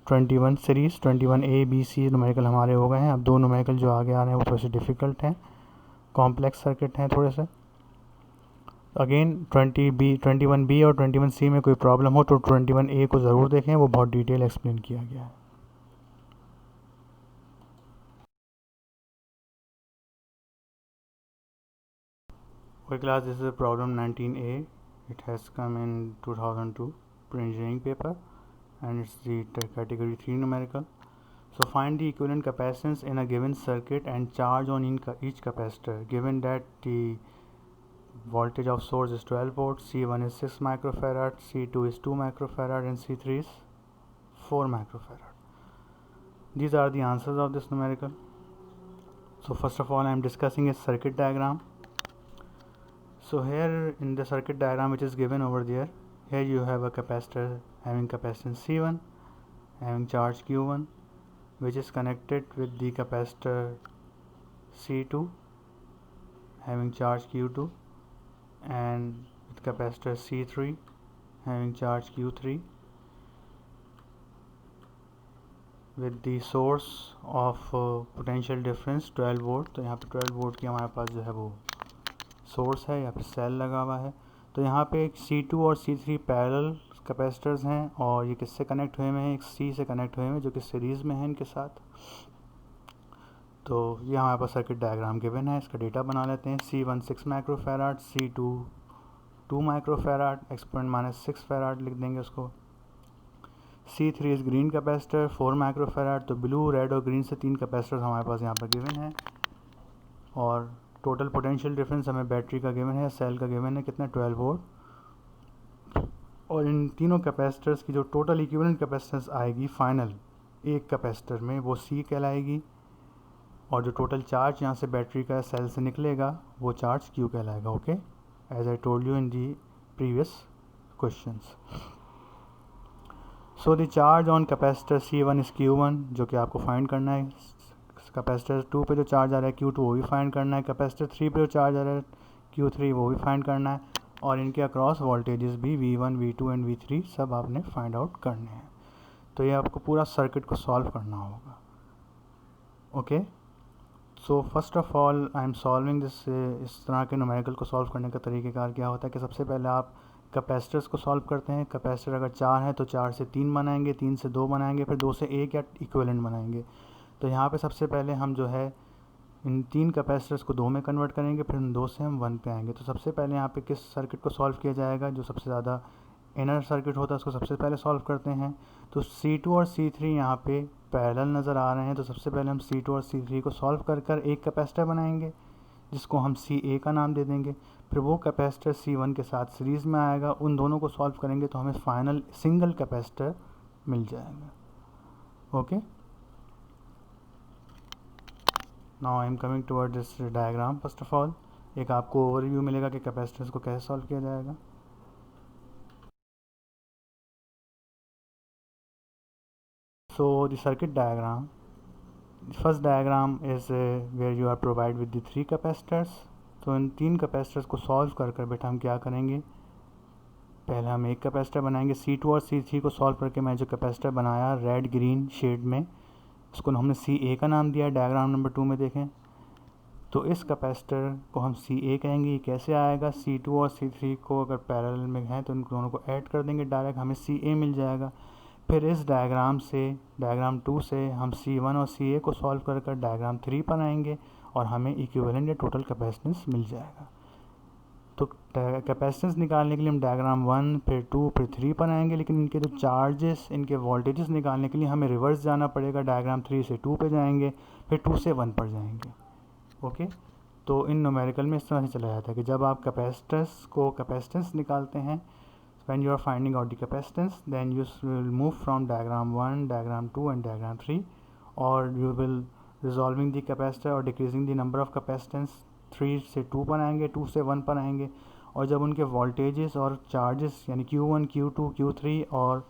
21 series. 21A B C numerical हमारे हो गए हैं. अब दो न्यूमेरिकल जो आगे आ रहे हैं वो थोड़े से डिफ़िकल्ट हैं, कॉम्प्लेक्स सर्किट हैं थोड़े से. अगेन 21B और 21C में कोई प्रॉब्लम हो तो 21A को ज़रूर देखें, वो बहुत डिटेल एक्सप्लेन किया गया है. Okay class, this is problem 19A. It has come in 2002 pre-engineering paper and it's the category 3 numerical. So find the equivalent capacitance in a given circuit and charge on each capacitor given that the voltage of source is 12 volts, C1 is 6 microfarad, C2 is 2 microfarad and C3 is 4 microfarad. These are the answers of this numerical. So first of all I am discussing a circuit diagram. So here in the circuit diagram which is given over there, here you have a capacitor having capacitance C1 having charge Q1, which is connected with the capacitor C2 having charge Q2 and with capacitor C3 having charge Q3 with the source of potential difference 12 volt. तो यहाँ पे 12 volt की हमारे पास जो है वो source है, यहाँ पे सेल लगा हुआ है. तो यहाँ पे एक C2 और C3 पैरेलल कैपेसिटर्स हैं और ये किससे कनेक्ट हुए हैं, एक C से कनेक्ट हुए हैं जो कि सीरीज़ में है इनके साथ. तो ये हमारे पास सर्किट डायग्राम गिवन है, इसका डेटा बना लेते हैं. C1 6 microfarad, C2 2 microfarad, exponent minus 6 farad लिख देंगे उसको. C3 is green capacitor 4 microfarad. तो ब्लू, रेड और ग्रीन से 3 कैपेसिटर्स हमारे पास यहाँ पर गिवन है. और टोटल पोटेंशियल डिफरेंस हमें बैटरी का गिवन है, सेल का गिवन है, कितना 12 वोल्ट. और इन तीनों कैपेसिटर्स की जो टोटल इक्विवेलेंट कैपेसिटेंस आएगी फाइनल एक कैपेसिटर में, वो C कहलाएगी. और जो टोटल चार्ज यहाँ से बैटरी का सेल से निकलेगा वो चार्ज Q कहलाएगा. Okay, as I told you in the previous questions. So the charge on capacitor C1 is Q1, जो कि आपको फाइंड करना है. कैपेसिटर 2 पे जो चार्ज आ रहा है Q2 वो भी फाइंड करना है. कैपेसिटर 3 पे जो चार्ज आ रहा है Q3 वो भी फाइंड करना है. और इनके अक्रॉस वोल्टेजेस भी V1, V2 एंड V3 सब आपने फाइंड आउट करने हैं. तो ये आपको पूरा सर्किट को सॉल्व करना होगा. Okay, so first of all I am solving this, इस तरह के न्यूमेरिकल को सॉल्व करने का तरीक़ेकार क्या होता है कि सबसे पहले आप कैपेसिटर्स को सॉल्व करते हैं। कैपेसिटर अगर 4 हैं तो 4 से 3 बनाएंगे, 3 से 2 बनाएंगे, फिर 2 से 1 या इक्विवेलेंट बनाएंगे। तो यहाँ पे सबसे पहले हम जो है इन 3 कैपेसिटर्स को 2 में कन्वर्ट करेंगे, फिर उन 2 से हम 1 पे आएंगे। तो सबसे पहले यहाँ पे किस सर्किट को सॉल्व किया जाएगा, जो सबसे ज़्यादा इनर सर्किट होता है उसको सबसे पहले सॉल्व करते हैं। तो C2 और C3 यहाँ पे पैरेलल नज़र आ रहे हैं, तो सबसे पहले हम C2 और C3 को सॉल्व कर एक कैपेसिटर बनाएंगे जिसको हम CA का नाम दे देंगे। फिर वो कैपेसिटर C1 के साथ सीरीज़ में आएगा, उन दोनों को सॉल्व करेंगे तो हमें फाइनल सिंगल कैपेसिटर मिल जाएगा। Okay, now I am coming toward this diagram. First of all एक आपको ओवरव्यू मिलेगा कि कैपेसिटर्स को कैसे सॉल्व किया जाएगा। So the circuit diagram, the first diagram is where you are provided with the 3 capacitors. तो इन 3 कैपेसिटर्स को सॉल्व कर बेटा हम क्या करेंगे, पहले हम एक कैपेसिटर बनाएंगे। C2 और C3 को सॉल्व करके मैं जो कैपेसिटर बनाया रेड ग्रीन शेड में, उसको हमने CA का नाम दिया। डायग्राम नंबर 2 में देखें तो इस कैपेसिटर को हम CA कहेंगे। ये कैसे आएगा, C2 और C3 को अगर पैरेलल में हैं तो इन दोनों को ऐड कर देंगे, डायरेक्ट हमें CA मिल जाएगा। फिर इस डायग्राम से, डायग्राम 2 से हम C1 और CA को सॉल्व कर डायग्राम 3 पर आएंगे और हमें इक्विवेलेंट या टोटल कैपेसिटेंस मिल जाएगा। तो कैपेसिटेंस निकालने के लिए हम डायग्राम 1 फिर 2 फिर 3 पर आएंगे, लेकिन इनके जो चार्जेस, इनके वोल्टेजेस निकालने के लिए हमें रिवर्स जाना पड़ेगा। डायग्राम 3 से 2 पे जाएंगे, फिर 2 से 1 पर जाएंगे। ओके, तो इन न्यूमेरिकल में इस तरह से चला जाता है कि जब आप कैपेसिटेंस निकालते हैं, when you are finding out the capacitance, then you will move from diagram 1, diagram 2 and diagram 3, or you will resolving the capacitor or decreasing the number of capacitance। 3 से 2 पर आएंगे, 2 से 1 पर आएंगे, और जब उनके वोल्टेजेस और चार्जेस यानी Q1 Q2 Q3 और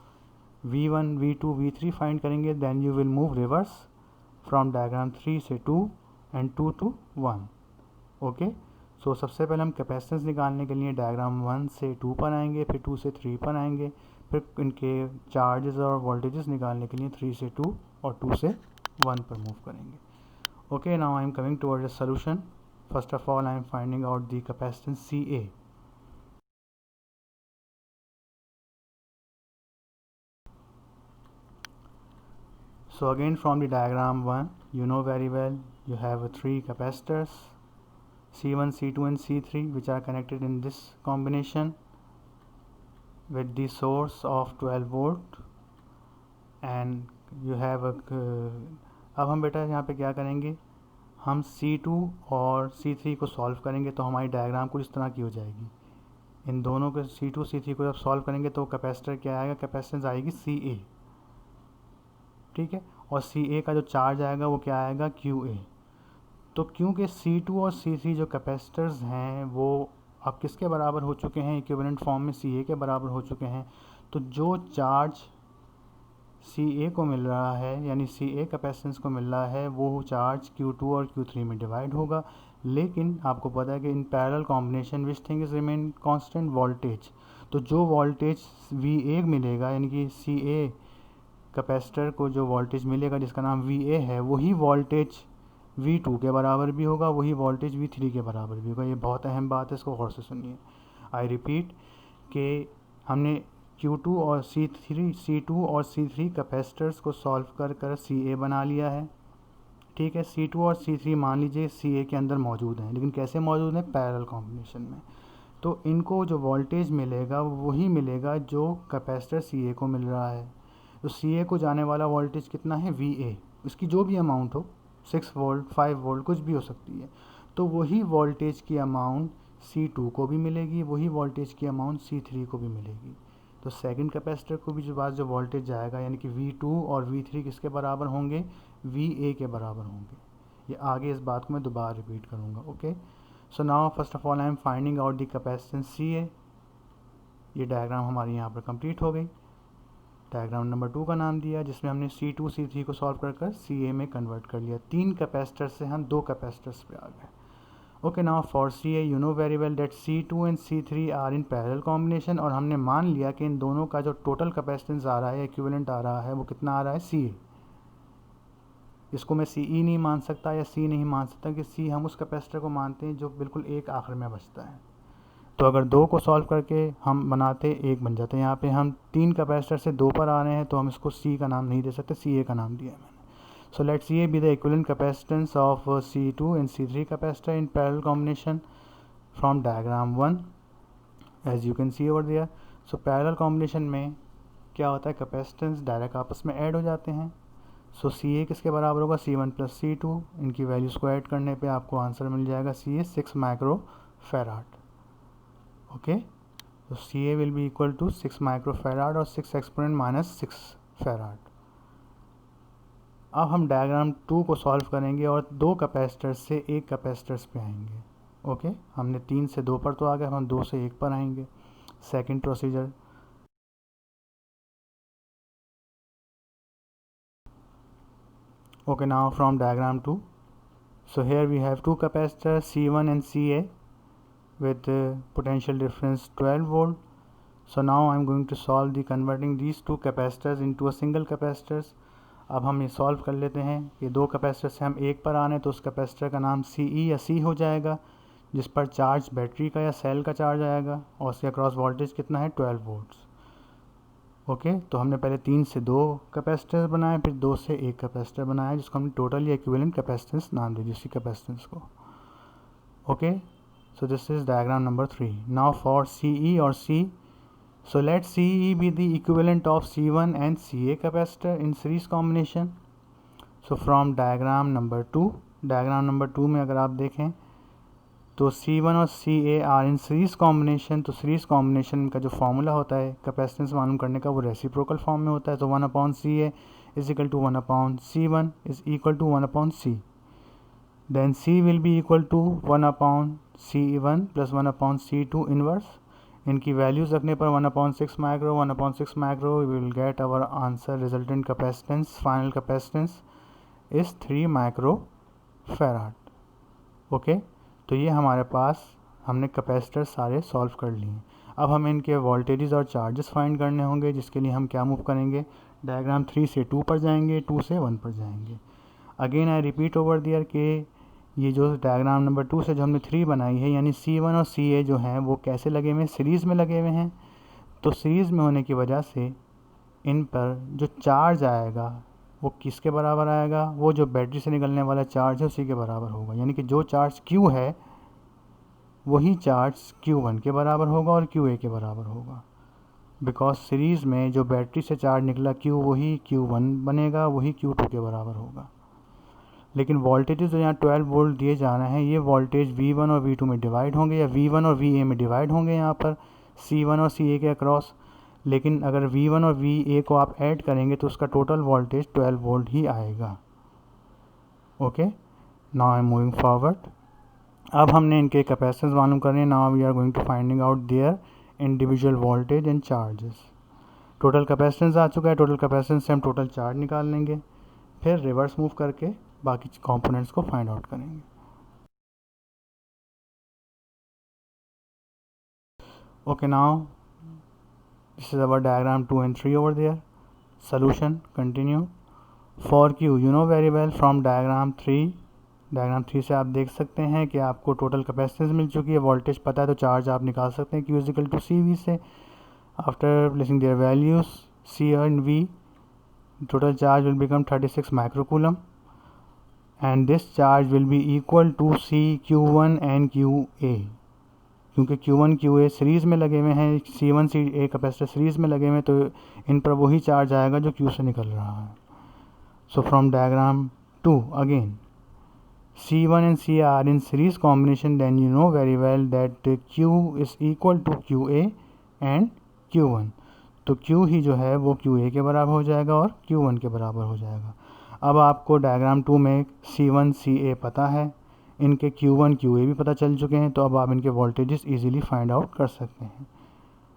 V1 V2 V3 फाइंड करेंगे, then you will move reverse from diagram 3 से 2 and 2 to 1। ओके, सो सबसे पहले हम कैपेसिटेंस निकालने के लिए डायग्राम 1 से 2 पर आएंगे, फिर 2 से 3 पर आएंगे, फिर इनके चार्जेस और वोल्टेजेस निकालने के लिए 3 से 2 और 2 से 1 पर मूव करेंगे। Okay, now I am coming toward the solution. First of all I am finding out the capacitance CA। So again from the diagram 1, you know very well you have 3 capacitors C1, C2 and C3 which are connected in this combination with the source of 12 volt and you have a अब हम बेटा यहाँ पे क्या करेंगे, हम C2 और C3 को सॉल्व करेंगे तो हमारी डायग्राम कुछ इस तरह की हो जाएगी। इन दोनों के C2 C3 को जब सॉल्व करेंगे तो कैपेसिटर क्या आएगा, कैपेसिटेंस आएगी CA, ठीक है, और CA का जो चार्ज आएगा वो क्या आएगा, QA। तो क्योंकि C2 और C3 जो कैपेसिटर्स हैं वो अब किसके बराबर हो चुके हैं, इक्विवेलेंट फॉर्म में CA के बराबर हो चुके हैं, तो जो चार्ज CA को मिल रहा है यानी CA कैपेसिटेंस को मिल रहा है वो चार्ज Q2 और Q3 में डिवाइड होगा। लेकिन आपको पता है कि इन parallel combination which thing is remain constant, voltage. तो जो वोल्टेज VA मिलेगा यानी कि CA कैपेसिटर को जो वोल्टेज मिलेगा जिसका नाम VA है, वही वोल्टेज V2 के बराबर भी होगा, वही वोल्टेज V3 के बराबर भी होगा। ये बहुत अहम बात है, इसको गौर से सुनिए। आई रिपीट कि हमने Q2 और C2 और C3 कैपेसिटर्स को सॉल्व कर CA बना लिया है, ठीक है। C2 और C3 मान लीजिए CA के अंदर मौजूद हैं, लेकिन कैसे मौजूद हैं, पैरेलल कॉम्बिनेशन में। तो इनको जो वोल्टेज मिलेगा वही मिलेगा जो कैपेसिटर CA को मिल रहा है। तो CA को जाने वाला वोल्टेज कितना है, VA, उसकी जो भी अमाउंट हो, 6 वोल्ट 5 वोल्ट कुछ भी हो सकती है, तो वही वोल्टेज की अमाउंट C2 को भी मिलेगी, वही वोल्टेज की अमाउंट C3 को भी मिलेगी। तो सेकंड कैपेसिटर को भी जो वोल्टेज जाएगा यानी कि V2 और V3 किसके बराबर होंगे, VA के बराबर होंगे। ये आगे इस बात को मैं दोबारा रिपीट करूँगा। Okay, so now first of all I am finding out the capacitance CA। ये डायग्राम हमारी यहाँ पर कंप्लीट हो गई। डायग्राम नंबर 2 का नाम दिया जिसमें हमने C2 C3 को सॉल्व कर CA में कन्वर्ट कर लिया। 3 कैपेसिटर से हम 2 कैपेसिटर्स पे आ गए। Okay, now for CA you know very well that C2 and C3 are in parallel combination, और हमने मान लिया कि इन दोनों का जो टोटल कैपेसिटेंस आ रहा है, इक्विवेलेंट आ रहा है, वो कितना आ रहा है, CA। इसको मैं सी ई नहीं मान सकता या सी नहीं मान सकता कि सी हम उस कैपेसिटर को मानते हैं जो बिल्कुल एक आखिर में बचता है। तो अगर 2 को सॉल्व करके हम बनाते 1 बन जाते हैं। यहाँ पे हम 3 कैपेसिटर से 2 पर आ रहे हैं तो हम इसको सी का नाम नहीं दे सकते, सी ए का नाम दिया है मैंने। So let CA be the equivalent capacitance of C2 and C3 capacitor in parallel combination from diagram 1 as you can see over there. So parallel combination में क्या होता है, कैपेसिटेंस डायरेक्ट आपस में ऐड हो जाते हैं। सो CA किसके बराबर होगा, C1 प्लस C2। इनकी वैल्यूज़ को ऐड करने पे आपको आंसर मिल जाएगा CA 6 माइक्रो फैराड। ओके, तो CA will be equal to 6 micro farad और 6 एक्सपोनेंट माइनस 6 फैराड। अब हम डायग्राम 2 को सॉल्व करेंगे और 2 कैपेसिटर्स से 1 कैपेसिटर्स पे आएंगे। ओके, हमने 3 से 2 पर तो आ गए, हम 2 से 1 पर आएंगे। Second procedure, okay, now from diagram 2, so here we have 2 capacitors C1 and CA with potential difference 12 volt. So now I'm going to solve the converting these 2 capacitors into a single capacitors. अब हम ये solve कर लेते हैं कि 2 capacitor से हम 1 पर आने तो उस कैपेसिटर का नाम CE या C हो जाएगा, जिस पर चार्ज बैटरी का या सेल का चार्ज आएगा और उसके अक्रॉस वोल्टेज कितना है, 12 वोल्ट्स। ओके, तो हमने पहले 3 से 2 कैपेसिटर बनाए, फिर 2 से 1 कैपेसिटर बनाया, जिसको हमने टोटल या इक्विवेलेंट कैपेसिटेंस नाम दे दी उसी कैपेसिटेंस को। Okay, so this is diagram number 3। Now for CE और C, so let CE be the equivalent of C1 and CA capacitor in series combination. So from diagram number 2 में अगर आप देखें तो C1 और CA are in series combination. तो series combination का जो फॉर्मूला होता है कैपेसिटेंस मालूम करने का, वो रेसिप्रोकल फॉर्म में होता है। तो 1/CA is equal to 1/C1 is equal to 1/C। Then C will be equal to 1/C1 plus 1/C2 inverse. इनकी वैल्यूज़ रखने पर 1/6 micro 1/6 micro we will get our answer. Resultant capacitance, final capacitance is 3 micro farad. Okay, तो ये हमारे पास हमने capacitor सारे solve कर लिए। अब हमें इनके वोल्टेजेस और चार्जेस फाइंड करने होंगे, जिसके लिए हम क्या मूव करेंगे, डायग्राम 3 से 2 पर जाएंगे, 2 से 1 पर जाएंगे। अगेन आई रिपीट ओवर दियर के ये जो डायग्राम नंबर 2 से जो हमने 3 बनाई है, यानी C1 और CA जो हैं वो कैसे लगे हुए हैं, सीरीज़ में लगे हुए हैं। तो सीरीज़ में होने की वजह से इन पर जो चार्ज आएगा वो किसके बराबर आएगा, वो जो बैटरी से निकलने वाला चार्ज है उसी के बराबर होगा। यानी कि जो चार्ज Q है वही चार्ज Q1 के बराबर होगा और QA के बराबर होगा। बिकॉज सीरीज़ में जो बैटरी से चार्ज निकला Q वही Q1 बनेगा, वही Q2 के बराबर होगा। लेकिन वोल्टेजेस जो यहाँ 12 वोल्ट दिए जा रहे हैं, ये वोल्टेज V1 और V2 में डिवाइड होंगे या V1 और VA में डिवाइड होंगे यहाँ पर C1 और CA के अक्रॉस। लेकिन अगर V1 और VA को आप ऐड करेंगे तो उसका टोटल वोल्टेज 12 वोल्ट ही आएगा। Okay, now I am moving forward. अब हमने इनके कैपेसिटेंस मालूम करने, now we are going to finding out their individual voltage and charges. Total capacitance आ चुका है, टोटल कैपेसिटेंस से हम टोटल चार्ज निकाल लेंगे, फिर रिवर्स मूव करके बाकी कंपोनेंट्स को फाइंड आउट करेंगे। Okay, now this is our diagram 2 and 3 over there. Solution continue. For Q you know very well from diagram 3 से आप देख सकते हैं कि आपको टोटल कैपेसिटेंस मिल चुकी है, वोल्टेज पता है तो चार्ज आप निकाल सकते हैं Q is equal to CV से। After placing their values C and V, total charge will become 36 microcoulomb and this charge will be equal to C Q1 and QA। क्योंकि Q1 QA सीरीज़ में लगे हुए हैं, C1 CA capacitor series में लगे हुए हैं, तो इन पर वही चार्ज आएगा जो Q से निकल रहा है। So from diagram 2 again C1 and CA are in series combination, then you know very well that Q is equal to QA and Q1। तो Q ही जो है वो QA के बराबर हो जाएगा और Q1 के बराबर हो जाएगा। अब आपको डायग्राम 2 में C1 CA पता है, इनके Q1 QA भी पता चल चुके हैं, तो अब आप इनके वोल्टेजेस इजीली फाइंड आउट कर सकते हैं।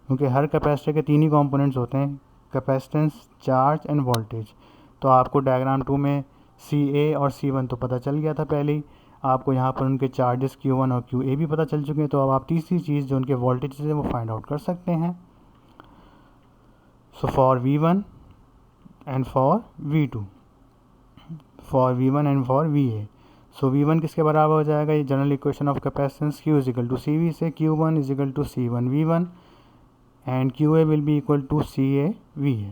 क्योंकि हर कैपेसिटर के 3 ही कंपोनेंट्स होते हैं, कैपेसिटेंस, चार्ज एंड वोल्टेज। तो आपको डायग्राम 2 में CA और C1 तो पता चल गया था पहले ही, आपको यहाँ पर उनके चार्जेस Q1 और QA भी पता चल चुके हैं। तो अब आप तीसरी चीज़ जो उनके वोल्टेज है वो फाइंड आउट कर सकते हैं। So for V1 and for V2, for V1 and for VA। So V1 किसके बराबर हो जाएगा, ये general equation of capacitance Q is equal to CV से Q1 is equal to C1 V1 and QA will be equal to CA VA।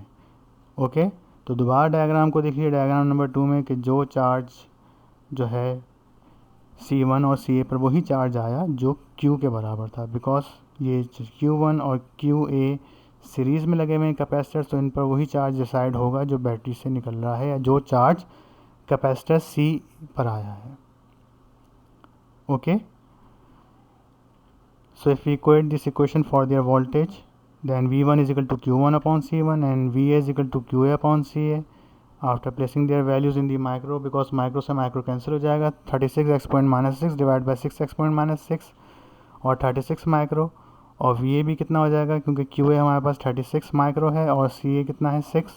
Okay, तो दोबारा diagram को देखिए, डायग्राम नंबर 2 में कि जो चार्ज जो है C1 और CA पर वही चार्ज आया जो Q के बराबर था, बिकॉज ये Q1 और QA सीरीज़ में लगे हुए हैं कैपेसिटर, तो इन पर वही चार्ज डिसाइड होगा जो बैटरी से निकल रहा है या जो चार्ज कैपेसिटर C पर आया है। Okay, so if we equate this equation for their voltage, then V1 is equal to Q1 upon C1 and VA is equal to QA upon CA after placing their values in the micro, because micro से micro cancel हो जाएगा, 36 exponent minus 6 divided by 6 exponent minus 6 और 36 micro, और VA भी कितना हो जाएगा क्योंकि QA हमारे पास 36 माइक्रो है और CA कितना है 6,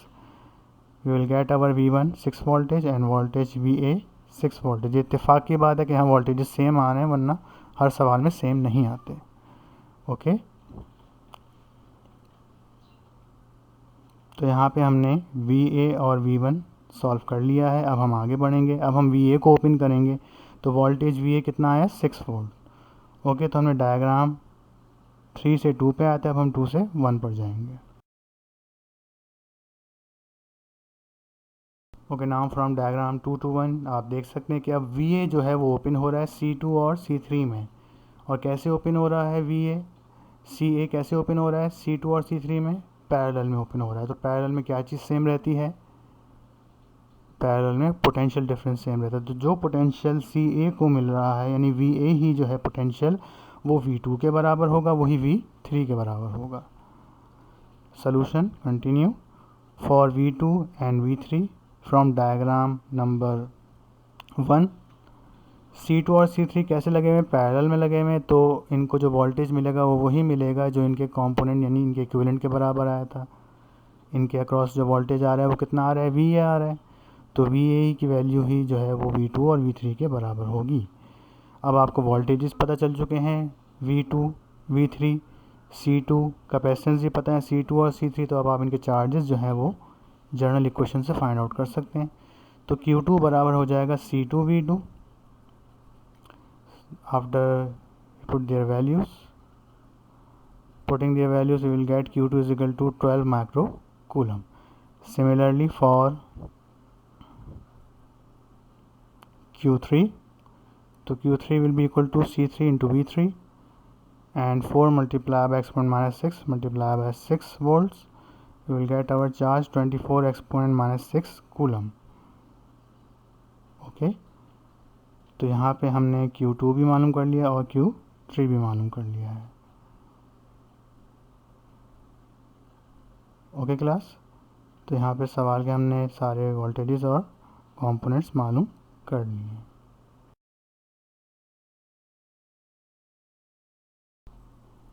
we will get our V1 6 voltage and voltage VA 6 voltage. इत्तेफाक की बात है कि यहाँ वोल्टेज सेम आ रहे हैं, वरना हर सवाल में सेम नहीं आते। ओके, तो यहाँ पे हमने VA और V1 सॉल्व कर लिया है। अब हम आगे बढ़ेंगे, अब हम VA को ओपन करेंगे तो वोल्टेज VA कितना है 6 वोल्ट। ओके, तो हमने डायग्राम 3 से 2 पे आते हैं, अब हम 2 से 1 पर जाएंगे। Okay, now from diagram 2 to 1 आप देख सकते हैं कि अब VA जो है वो ओपन हो रहा है C2 और C3 में। और कैसे ओपन हो रहा है VA, CA कैसे ओपन हो रहा है C2 और C3 में, पैरेलल में ओपन हो रहा है। तो पैरेलल में क्या चीज़ सेम रहती है, पैरेलल में पोटेंशियल डिफरेंस सेम रहता है। तो जो पोटेंशियल CA को मिल रहा है यानी VA ही जो है पोटेंशियल वो V2 के बराबर होगा, वही V3 के बराबर होगा। Solution continue for V2 and V3 from diagram number 1। C2 और C3 कैसे लगे हुए हैं, पैरेलल में लगे हुए हैं, तो इनको जो वोल्टेज मिलेगा वो वही मिलेगा जो इनके कंपोनेंट यानी इनके इक्विवेलेंट के बराबर आया था। इनके अक्रॉस जो वोल्टेज आ रहा है वो कितना आ रहा है, VA आ रहा है, तो VA की वैल्यू ही जो है वो V2 और V3 के बराबर होगी। अब आपको वोल्टेजेस पता चल चुके हैं, V2 V3 C2, कैपेसिटेंस भी पता है C2 और C3, तो अब आप इनके चार्जेस जो हैं वो जनरल इक्वेशन से फाइंड आउट कर सकते हैं। तो Q2 बराबर हो जाएगा C2 V2। After putting their values we will get Q2 is equal to 12 microcoulomb. Similarly for Q3, तो Q3 will be equal to C3 into V3 and 4 multiplied by exponent minus 6 multiplied by 6 volts, we will get our charge 24 exponent minus 6 coulomb. Okay, तो यहाँ पे हमने Q2 भी मालूम कर लिया और Q3 भी मालूम कर लिया है। ओके क्लास, तो यहाँ पे सवाल के हमने सारे वोल्टेजेस और कंपोनेंट्स मालूम कर लिए हैं।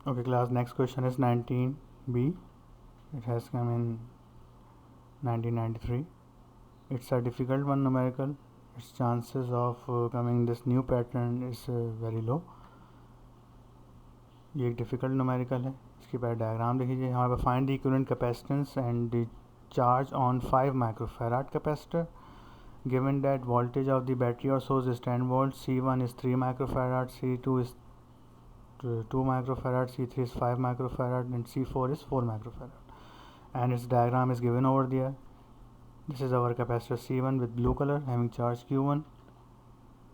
Okay class, next question is 19B. It has come in 1993. It's a difficult one, numerical. Its chances of coming this new pattern is very low. ये एक डिफ़िकल्ट न्यूमेरिकल है। इसके बाद डायग्राम देखिए, यहाँ पर find the equivalent capacitance and the charge on 5 microfarad capacitor given that voltage of the battery और source is 10 volt, C1 is 3 microfarad, C2 is 2 microfarad, C3 is 5 microfarad and C4 is 4 microfarad, and its diagram is given over there. This is our capacitor C1 with blue color having charge Q1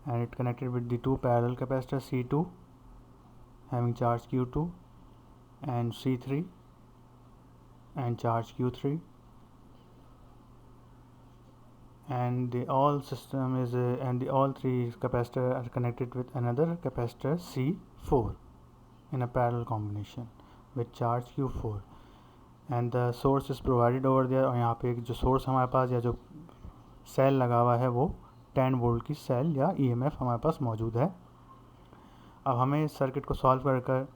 and it connected with the two parallel capacitors C2 having charge Q2 and C3 and charge Q3, and the all system is and the all three capacitors are connected with another capacitor C4 in a parallel combination with charge Q4 and the source is provided over there। और यहाँ पे एक जो source हमारे पास या जो cell लगा हुआ है वो 10 वोल्ट की सेल या EMF हमारे पास मौजूद है। अब हमें इस सर्किट को सॉल्व कर कर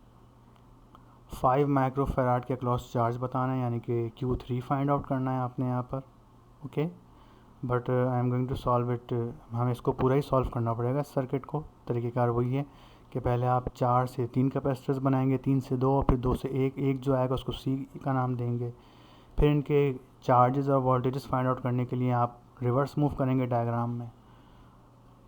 5 माइक्रोफैराड के अक्रॉस चार्ज बताना है, यानी कि Q3 फाइंड आउट करना है आपने यहाँ पर। Okay, but I am going to solve it, हमें इसको पूरा ही सॉल्व करना पड़ेगा इस सर्किट को। तरीक़ेकार वही है कि पहले आप 4 से 3 कैपेसिटर्स बनाएंगे, 3 से 2 और फिर 2 से 1, एक जो आएगा उसको C का नाम देंगे। फिर इनके चार्जेस और वोल्टेजेस फाइंड आउट करने के लिए आप रिवर्स मूव करेंगे डायग्राम में,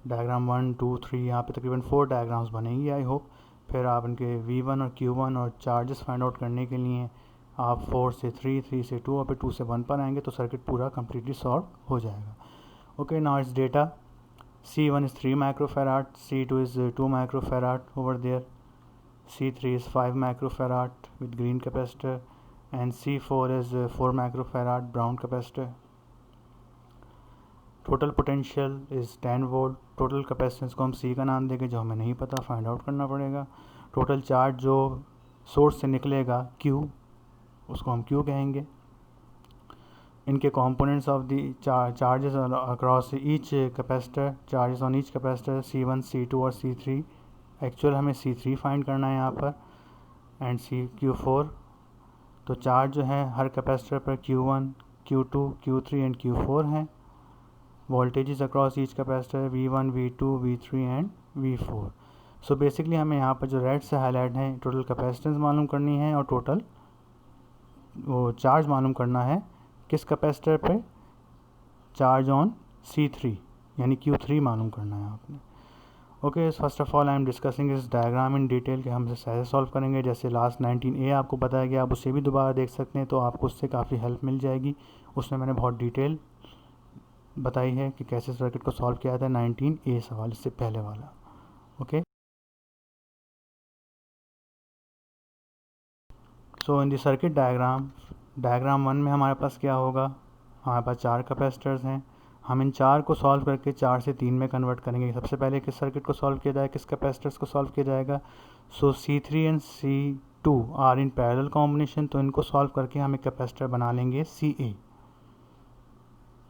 डायग्राम 1 2 3 यहाँ पे तकरीबन 4 डायग्राम्स बनेंगी आई होप। फिर आप इनके V1 और Q1 और चार्जेस फाइंड आउट करने के लिए आप 4 से 3, 3 से 2 और फिर 2 से 1 पर आएंगे तो सर्किट पूरा कम्प्लीटली सॉल्व हो जाएगा। Okay, now it's data. C1 is 3 microfarad, C2 is 2 microfarad over there, C3 is 5 microfarad with green capacitor, and C4 is 4 microfarad brown capacitor. Total potential is 10 volt. Total capacitance को हम C का नाम देंगे, जो हमें नहीं पता, find out करना पड़ेगा। टोटल चार्ज जो सोर्स से निकलेगा Q, उसको हम Q कहेंगे। इनके components of the charges across each capacitor, charges on each capacitor C1 C2 और C3। एक्चुअल हमें C3 फाइंड करना है यहाँ पर, एंड Q4। तो चार्ज जो है हर कैपेसिटर पर Q1 Q2 Q3 and Q4 हैं। Voltages across each capacitor V1 V2 V3 and V4। So basically हमें यहाँ पर जो रेड से हाईलाइट है टोटल कैपेसिटेंस मालूम करनी है और टोटल वो चार्ज मालूम करना है किस कैपेसिटर पे, चार्ज ऑन C3 यानी Q3 मालूम करना है आपने। Okay, first of all I am discussing इस डायग्राम इन डिटेल कि हम इसे कैसे सॉल्व करेंगे। जैसे लास्ट 19A आपको बताया गया, आप उसे भी दोबारा देख सकते हैं तो आपको उससे काफ़ी हेल्प मिल जाएगी। उसमें मैंने बहुत डिटेल बताई है कि कैसे सर्किट को सॉल्व किया था 19A सवाल, इससे पहले वाला। Okay, so in the circuit diagram 1 में हमारे पास क्या होगा, हमारे पास 4 कैपेसिटर्स हैं। हम इन 4 को सॉल्व करके 4 से 3 में कन्वर्ट करेंगे। सबसे पहले किस सर्किट को सॉल्व किया जाएगा, किस कैपेसिटर्स को सॉल्व किया जाएगा। So C3 and C2 are in parallel combination, तो इनको सॉल्व करके हम एक कैपेसिटर बना लेंगे CA,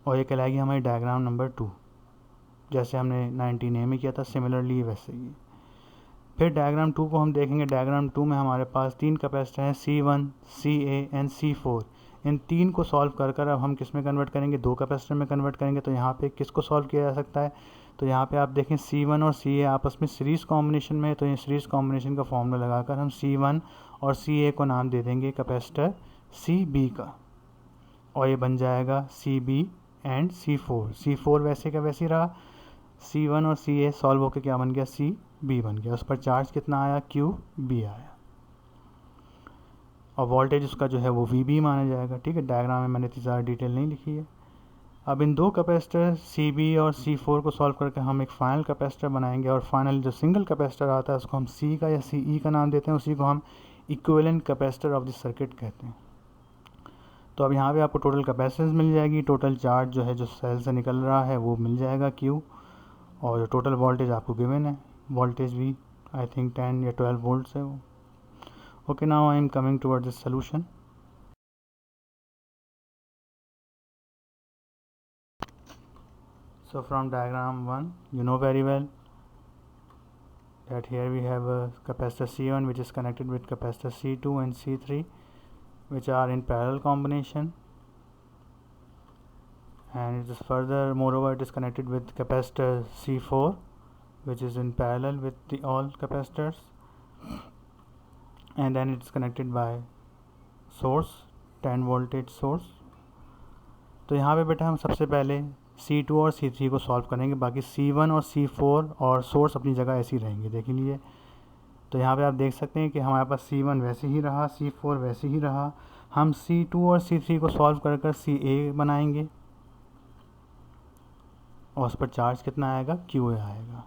और ये कहलाएगी हमारी डायग्राम नंबर 2, जैसे हमने 19A में किया था सिमिलरली वैसे ही। फिर डायग्राम 2 को हम देखेंगे। डायग्राम 2 में हमारे पास 3 कैपेसिटर हैं C1 CA एंड C4। इन 3 को सॉल्व कर अब हम किस में कन्वर्ट करेंगे, 2 कैपेसिटर में कन्वर्ट करेंगे। तो यहाँ पे किसको सॉल्व किया जा सकता है, तो यहाँ पे आप देखें C1 और CA आपस में सीरीज़ कॉम्बिनेशन में है, तो ये सीरीज़ कॉम्बिनेशन का फॉर्मूला लगाकर हम C1 और CA को नाम दे देंगे कैपेसिटर CB का, और ये बन जाएगा CB एंड C4। C4 वैसे का वैसे ही रहा, C1 और CA सॉल्व होकर क्या बन गया, CB बन गया। उस पर चार्ज कितना आया, QB आया, और वोल्टेज उसका जो है वो VB माना जाएगा। ठीक है, डायग्राम में मैंने इतनी ज़्यादा डिटेल नहीं लिखी है। अब इन 2 कैपेसिटर CB और C4 को सॉल्व करके हम एक फाइनल कैपेसिटर बनाएंगे, और फाइनल जो सिंगल कैपेसिटर आता है उसको हम C का या CE का नाम देते हैं, उसी को हम equivalent capacitor of the circuit कहते हैं। तो अब यहाँ पे आपको टोटल कैपेसिटेंस मिल जाएगी, टोटल चार्ज जो है जो सेल से निकल रहा है वो मिल जाएगा Q, और जो टोटल वोल्टेज आपको गिवन है, वोल्टेज भी आई थिंक 10 या 12 वोल्ट्स है वो। Okay, now I am coming toward this solution. So from diagram 1 you know very well that here we have a capacitor C1 which is connected with capacitor C2 and C3 which are in parallel combination, and it is further moreover it is connected with capacitor C4 which is in parallel with the all capacitors, and then it is connected by source 10 voltage source। तो यहाँ पे बेटा हम सबसे पहले C2 और C3 को solve करेंगे, बाकी C1 और C4 और सोर्स अपनी जगह ऐसे ही रहेंगे, देख लीजिए। तो यहाँ पे आप देख सकते हैं कि हमारे पास C1 वैसे ही रहा, C4 वैसे ही रहा। हम C2 और C3 को सॉल्व कर CA बनाएंगे, और उस पर चार्ज कितना आएगा, QA आएगा।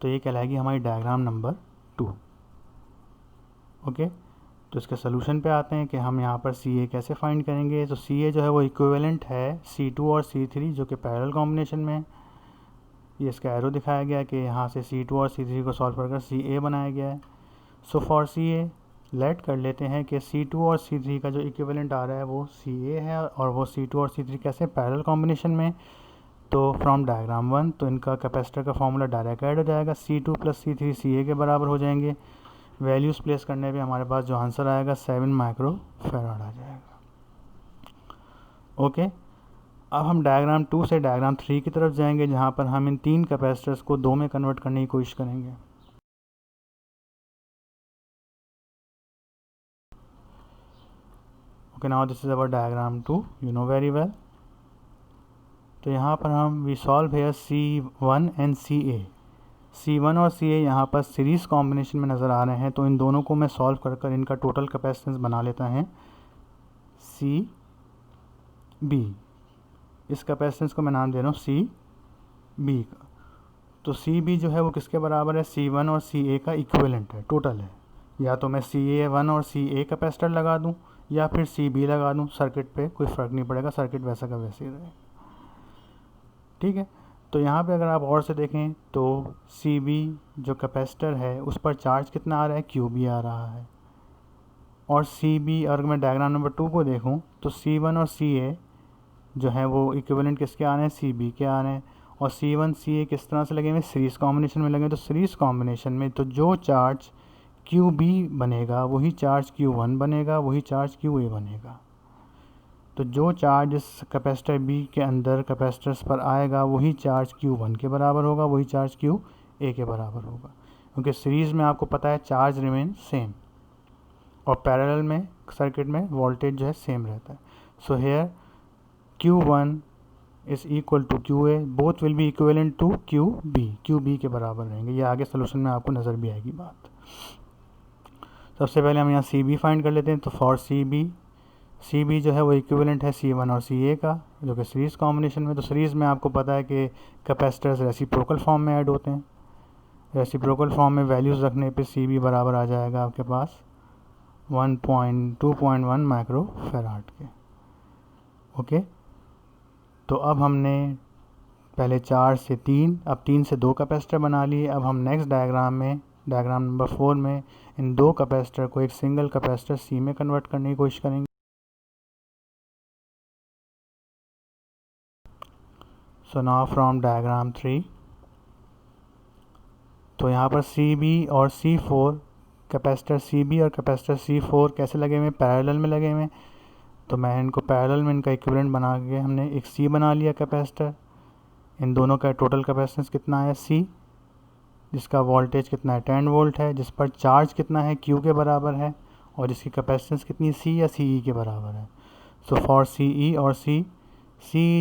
तो ये कहलाएगी हमारी डायग्राम नंबर 2। ओके, तो इसके सोल्यूशन पे आते हैं कि हम यहाँ पर CA कैसे फाइंड करेंगे। तो CA जो है वो इक्विवेलेंट है C2 और C3 जो कि पैरेलल कॉम्बिनेशन में है। ये इसका एरो दिखाया गया है कि यहाँ से C2 और C3 को सॉल्व कर CA बनाया गया है। सो फॉर CA लेट कर लेते हैं कि C2 और C3 का जो इक्विवेलेंट आ रहा है वो CA है, और वो C2 और C3 कैसे पैरेलल कॉम्बिनेशन में। तो फ्रॉम डायग्राम 1 तो इनका कैपेसिटर का फॉर्मूला डायरेक्ट ऐड हो जाएगा, C2 + C3 CA के बराबर हो जाएंगे। वैल्यूज़ प्लेस करने पे हमारे पास जो आंसर आएगा 7 माइक्रोफैराड आ जाएगा। ओके, अब हम डायग्राम 2 से डायग्राम 3 की तरफ जाएंगे, जहाँ पर हम इन 3 कैपेसिटर्स को 2 में कन्वर्ट करने की कोशिश करेंगे। Okay, now this is our diagram 2, you know very well. तो यहाँ पर हम we solve here C1 and CA। C1 और CA यहाँ पर सीरीज़ कॉम्बिनेशन में नज़र आ रहे हैं, तो इन दोनों को मैं सॉल्व कर कर इनका टोटल कैपेसिटेंस बना लेता है CB। इस कैपेसिटेंस को मैं नाम दे रहा हूँ CB का। तो CB जो है वो किसके बराबर है, C1 और CA का इक्विवेलेंट है, टोटल है। या तो मैं CA1 और CA कैपेसिटर लगा दूँ या फिर CB लगा दूँ, सर्किट पे कोई फ़र्क नहीं पड़ेगा, सर्किट वैसा का वैसे ही रहेगा। ठीक है, तो यहाँ पे अगर आप और से देखें तो CB जो कैपेसिटर है उस पर चार्ज कितना आ रहा है, QB आ रहा है। और CB, और अगर मैं डायग्राम नंबर 2 को देखूँ तो C1 और CA जो है वो इक्विवेलेंट किसके आ रहे हैं, CB के आ रहे हैं। और C1 CA किस तरह से लगे हुए, सीरीज़ कॉम्बिनेशन में लगे। तो सीरीज़ कॉम्बिनेशन में तो जो चार्ज QB बनेगा वही चार्ज Q1 बनेगा, वही चार्ज QA बनेगा। तो जो चार्ज इस कैपेसिटर B के अंदर कैपेसिटर्स पर आएगा वही चार्ज Q1 के बराबर होगा, वही चार्ज QA के बराबर होगा, क्योंकि सीरीज़ में आपको पता है चार्ज रिमेन सेम और पैरेलल में सर्किट में वोल्टेज जो है सेम रहता है। So here Q1 is equal to QA, both will be equivalent to QB के बराबर रहेंगे। ये आगे सोल्यूशन में आपको नज़र भी आएगी बात। सबसे पहले हम यहाँ CB फाइंड कर लेते हैं। तो फॉर CB जो है वो इक्विवेलेंट है C1 और CA का, जो कि सीरीज़ कॉम्बिनेशन में। तो सीरीज़ में आपको पता है कि कैपेसिटर्स रेसिप्रोकल फॉर्म में ऐड होते हैं। रेसिप्रोकल फॉर्म में वैल्यूज़ रखने पे CB बराबर आ जाएगा आपके पास 2.1 माइक्रो फैराड के। ओके, तो अब हमने पहले 4 से 3, अब 3 से 2 कैपेसिटर बना लिए। अब हम नेक्स्ट डायग्राम में, डायग्राम नंबर 4 में इन 2 कैपेसिटर को एक सिंगल कैपेसिटर C में कन्वर्ट करने की कोशिश करेंगे। सो नाउ फ्रॉम डायग्राम 3, तो यहाँ पर CB और C4 कैपेसिटर CB और कैपेसिटर C4 कैसे लगे हुए, पैरेलल में लगे हुए। तो मैं इनको पैरेलल में इनका इक्विवेलेंट बना के हमने एक C बना लिया कैपेसिटर। इन दोनों का टोटल कैपेसिटेंस कितना है C, जिसका वोल्टेज कितना है 10 वोल्ट है, जिस पर चार्ज कितना है Q के बराबर है, और जिसकी कैपेसिटेंस कितनी C या CE के बराबर है। सो फॉर CE और C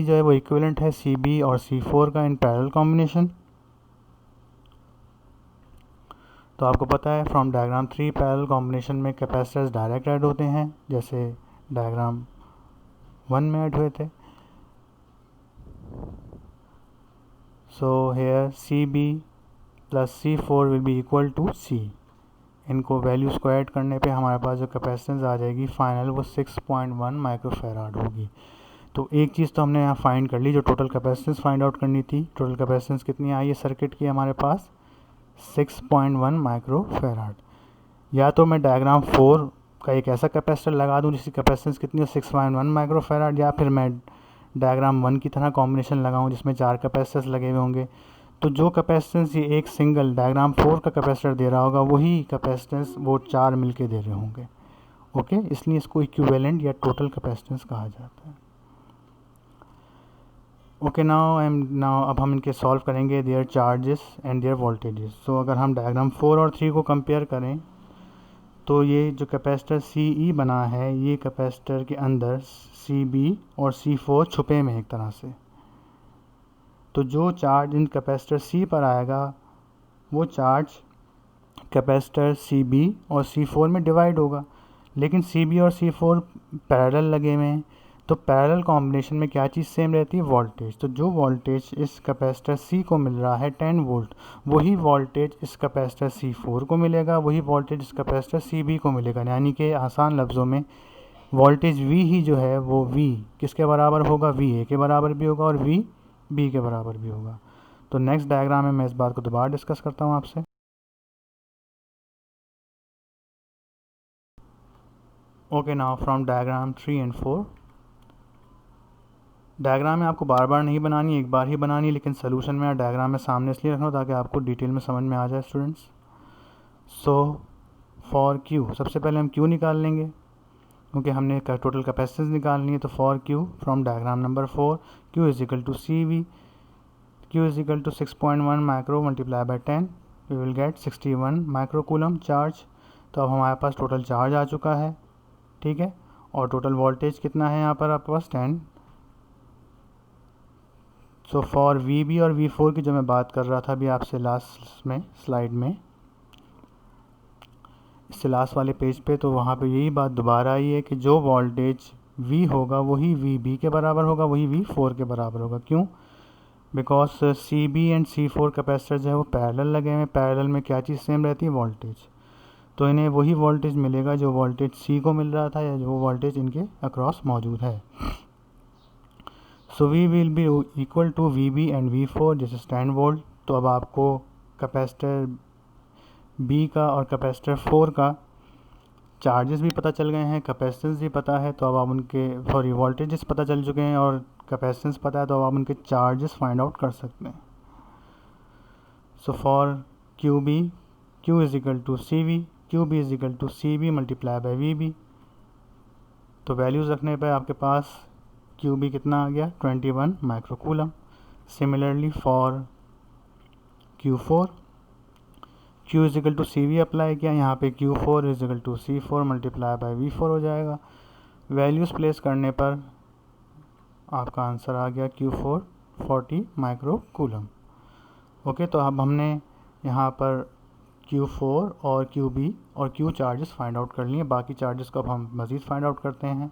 जो है वो इक्विवेलेंट है CB और C4 का इन पैरेलल कॉम्बिनेशन। तो आपको पता है फ्रॉम डायग्राम 3 पैरेलल कॉम्बिनेशन में कैपेसिटर्स डायरेक्ट ऐड होते हैं, जैसे डायग्राम 1 में ऐड हुए थे। So here CB plus C4 will be equal to C। इनको वैल्यूज़ को ऐड करने पे हमारे पास जो कैपेसिटेंस आ जाएगी फाइनल वो 6.1 माइक्रोफैराड होगी। तो एक चीज़ तो हमने यहाँ फाइंड कर ली, जो टोटल कैपेसिटेंस फाइंड आउट करनी थी। टोटल कैपेसिटेंस कितनी आई है सर्किट की हमारे पास, 6.1 माइक्रोफैराड। या तो मैं डायग्राम 4 का एक ऐसा कैपेसिटर लगा दूं जिसकी कैपेसिटेंस कितनी हो 6.1 माइक्रोफैराड, या फिर मैं डायग्राम 1 की तरह कॉम्बिनेशन लगाऊं जिसमें 4 कैपेसिटर्स लगे हुए होंगे। तो जो कैपेसिटेंस ये एक सिंगल डायग्राम 4 का कैपेसिटर दे रहा होगा वही कैपेसिटेंस वो 4 मिलके दे रहे होंगे। ओके, इसलिए इसको इक्विवेलेंट या टोटल कैपेसिटेंस कहा जाता है। ओके, अब हम इनके सॉल्व करेंगे their charges and their voltages. So अगर हम डायग्राम 4 और 3 को कंपेयर करें तो ये जो कैपेसिटर CE बना है, ये कैपेसिटर के अंदर CB और C4 छुपे में एक तरह से। तो जो चार्ज इन कैपेसिटर C पर आएगा वो चार्ज कैपेसिटर CB और C4 में डिवाइड होगा, लेकिन CB और C4 पैरेलल लगे हुए हैं। तो पैरेलल कॉम्बिनेशन में क्या चीज़ सेम रहती है, वोल्टेज। तो जो वोल्टेज इस कैपेसिटर C को मिल रहा है 10 वोल्ट, वही वोल्टेज इस कैपेसिटर C4 को मिलेगा, वही वोल्टेज इस कैपेसिटर CB को मिलेगा। यानी कि आसान लफ्ज़ों में वोल्टेज V ही जो है वो V किसके बराबर होगा, VA के बराबर भी होगा और VB के बराबर भी होगा। तो नेक्स्ट डायग्राम में मैं इस बात को दोबारा डिस्कस करता हूँ आपसे। Okay, now from diagram 3 and 4। Diagram में आपको बार बार नहीं बनानी, एक बार ही बनानी, लेकिन सोल्यूशन में डायग्राम में सामने इसलिए रखना ताकि आपको डिटेल में समझ में आ जाए स्टूडेंट्स। सो फॉर Q, सबसे पहले हम Q निकाल लेंगे क्योंकि हमने टोटल कैपेसिटेंस निकालनी है। तो for Q from diagram number 4, Q is equal to CB, Q is equal to 6.1 micro multiply by 10, we will get 61 micro coulomb charge. तो अब हमारे पास टोटल चार्ज आ चुका है, ठीक है। और टोटल वोल्टेज कितना है यहाँ पर आपके पास, सो फॉर VB और V4 की जो मैं बात कर रहा था अभी आपसे लास्ट में स्लाइड में, इससे लास्ट वाले पेज पे, तो वहाँ पे यही बात दोबारा आई है कि जो वोल्टेज V होगा वही VB के बराबर होगा, वही V4 के बराबर होगा। क्यों? Because CB and C4 capacitor जो है वो पैरेलल लगे हुए हैं। पैरेलल में क्या चीज़ सेम रहती है? वोल्टेज। तो इन्हें वही वोल्टेज मिलेगा जो वोल्टेज C को मिल रहा था या जो वोल्टेज इनके अक्रॉस मौजूद है। So V will be equal to VB and V4 जैसे स्टैंड वोल्ट। तो अब आपको कैपेसिटर B का और कैपेसिटर 4 का चार्जेस भी पता चल गए हैं, कैपेसिटेंस भी पता है, तो अब आप उनके वोल्टेजेस पता चल चुके हैं और कैपेसिटेंस पता है, तो अब आप उनके चार्जेस फाइंड आउट कर सकते हैं। So for QB, Q is equal to CV, QB is equal to CB multiply by VB। तो वैल्यूज़ रखने पर आपके पास QB कितना आ गया? 21 microcoulomb. Similarly for Q4, Q is equal to CV apply किया, यहाँ पे Q4 is equal to C4 multiply by V4 हो जाएगा। वैल्यूज़ प्लेस करने पर आपका आंसर आ गया Q4 40 माइक्रोकूलम। ओके, तो अब हमने यहाँ पर Q4 और QB और Q चार्जेस फाइंड आउट कर लिए। बाकी चार्जेस को अब हम मज़ीद फाइंड आउट करते हैं।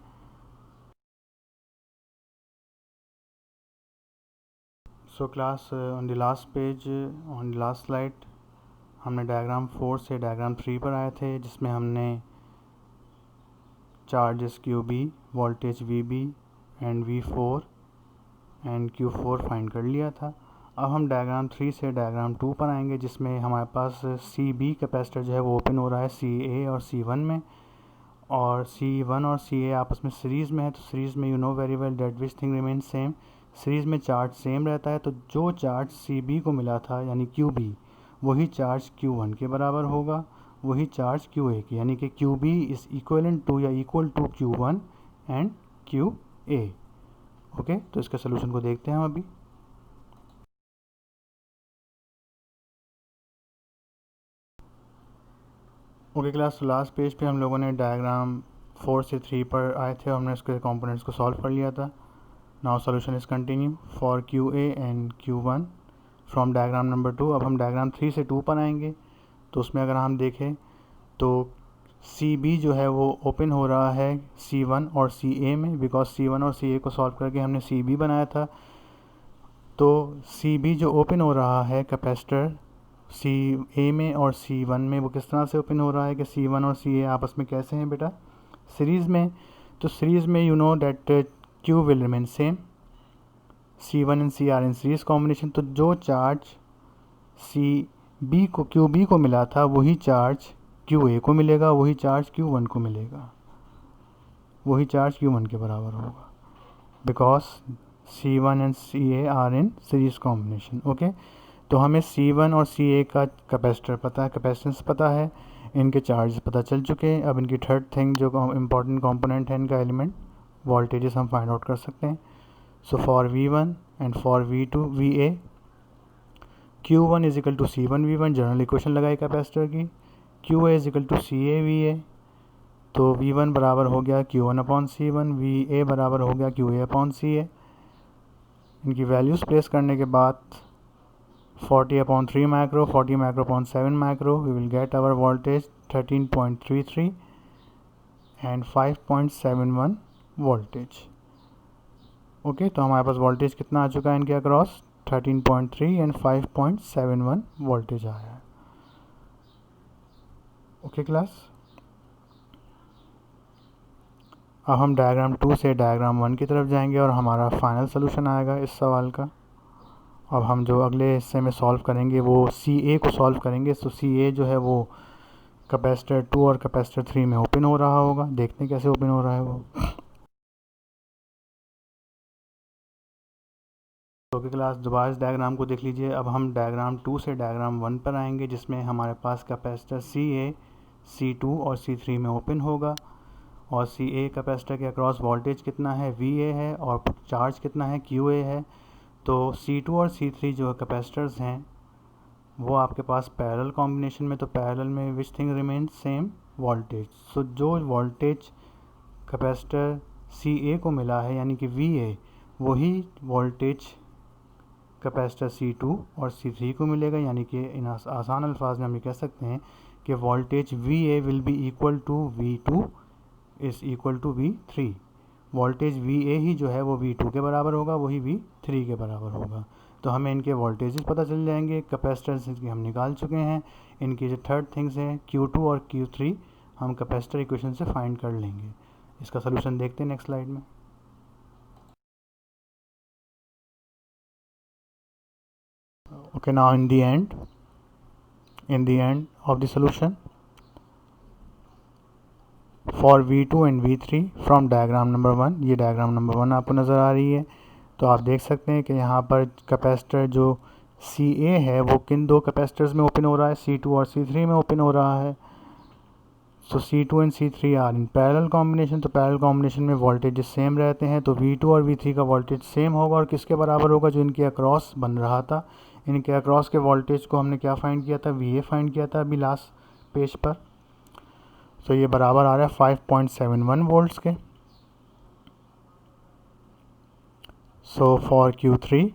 So class on the last page, on the last slide, हमने डायग्राम 4 से डायग्राम 3 पर आए थे, जिसमें हमने charges QB, voltage VB and V4 and Q4 find कर लिया था। अब हम डायग्राम 3 से डायग्राम 2 पर आएंगे, जिसमें हमारे पास CB कैपेसिटर जो है वो ओपन हो रहा है CA और C1 में, और C1 और CA आपस में सीरीज़ में है। तो सीरीज़ में you know very well that which thing remain same, series में चार्ज सेम रहता है। तो जो चार्ज CB को मिला था यानी QB, वही चार्ज Q1 के बराबर होगा, वही चार्ज QA की, यानी कि QB इज़ इक्वलेंट टू या equal to Q1 and QA। Okay, तो इसके सोल्यूशन को देखते हैं हम अभी। ओके क्लास, लास्ट पेज पे हम लोगों ने डायग्राम 4 से 3 पर आए थे और हमने उसके कंपोनेंट्स को सॉल्व कर लिया था। Now solution is continue for QA and Q1 from diagram number 2। अब हम डायग्राम 3 से 2 पर आएंगे। तो उसमें अगर हम देखें तो CB जो है वो ओपन हो रहा है C1 और CA में, बिकॉज C1 और CA को सॉल्व करके हमने CB बनाया था। तो CB जो ओपन हो रहा है कैपेसिटर CA में और C1 में, वो किस तरह से ओपन हो रहा है कि C1 और CA आपस में कैसे हैं बेटा? सीरीज़ में। तो सीरीज़ में you know that Q will remain same, C1 and C are in series combination. तो जो चार्ज CB को QB को मिला था वही चार्ज QA को मिलेगा, वही चार्ज Q1 को मिलेगा, वही चार्ज Q1 के बराबर होगा, because C1 and CA are in series combination. Okay, तो हमें C1 और CA का कैपेसिटर पता है, कैपेसिटेंस पता है, इनके चार्ज पता चल चुके हैं। अब इनकी थर्ड थिंग जो इम्पॉर्टेंट कंपोनेंट है इनका एलिमेंट, वोल्टेजेस हम फाइंड आउट कर सकते हैं। So for V1 and for V2 VA, Q1 is equal to C1 V1, general equation लगाई कैपेसिटर की। QA is equal to CA VA, तो V1 बराबर हो गया Q1 अपॉन C1, VA बराबर हो गया QA अपॉन CA। इनकी वैल्यूज़ प्लेस करने के बाद 40 upon 3 macro, 40 macro upon 7 macro, we will get our voltage 13.33 and 5.71 voltage। Okay, तो हमारे पास वोल्टेज कितना आ चुका है इनके अक्रॉस? 13.3 एंड 5.71 वोल्टेज आया है। ओके क्लास, अब हम डायग्राम 2 से डायग्राम 1 की तरफ जाएंगे और हमारा फाइनल सोल्यूशन आएगा इस सवाल का। अब हम जो अगले हिस्से में सॉल्व करेंगे वो CA को सॉल्व करेंगे। तो CA जो है वो कैपेसिटर 2 और कैपेसिटर 3 में ओपन हो रहा होगा। देखते हैं कैसे ओपन हो रहा है वो। तो क्लास दोबारा इस डायग्राम को देख लीजिए। अब हम डायग्राम 2 से डायग्राम 1 पर आएंगे, जिसमें हमारे पास कैपेसिटर CA, C2 और C3 में ओपन होगा, और CA कैपेसिटर के अक्रॉस वोल्टेज कितना है? VA है, और चार्ज कितना है? QA है। तो C2 और C3 जो कैपेसिटर्स हैं वो आपके पास पैरेलल कॉम्बिनेशन में, तो पैरेलल में which thing remain same? Voltage. So जो वोल्टेज कैपेसिटर CA को मिला है यानी कि VA, वही वोल्टेज कैपेसिटर C2 और C3 को मिलेगा, यानी कि इन आसान अल्फाज में हम ये कह सकते हैं कि voltage VA will be equal to V2 is equal to V3। Voltage VA ही जो है वो V2 के बराबर होगा, वही V3 के बराबर होगा। तो हमें इनके वोल्टेजेस पता चल जाएंगे। कैपेसिटर्स की हम निकाल चुके हैं। इनकी जो थर्ड थिंग्स हैं Q2 और Q3 हम कैपेसिटर इक्वेशन से फाइंड कर लेंगे। इसका सोल्यूशन देखते हैं नेक्स्ट स्लाइड में। Okay, now in the end of the solution for V2 and V3 from diagram number 1, ये डायग्राम नंबर 1 आपको नज़र आ रही है। तो आप देख सकते हैं कि यहाँ पर कैपेसिटर जो CA है वो किन दो कैपेसिटर्स में ओपन हो रहा है, C2 और C3 में ओपन हो रहा है। So C2 and C3 are in parallel combination. तो पैरेलल कॉम्बिनेशन में वोल्टेज सेम रहते हैं, तो V2 और V3 का वोल्टेज सेम होगा और किसके बराबर होगा, जो इनके अक्रॉस बन रहा था। इनके अक्रॉस के वोल्टेज को हमने क्या फाइंड किया था, VA फाइंड किया था अभी लास्ट पेज पर। तो ये बराबर आ रहा है 5.71 वोल्ट्स के। सो फॉर Q3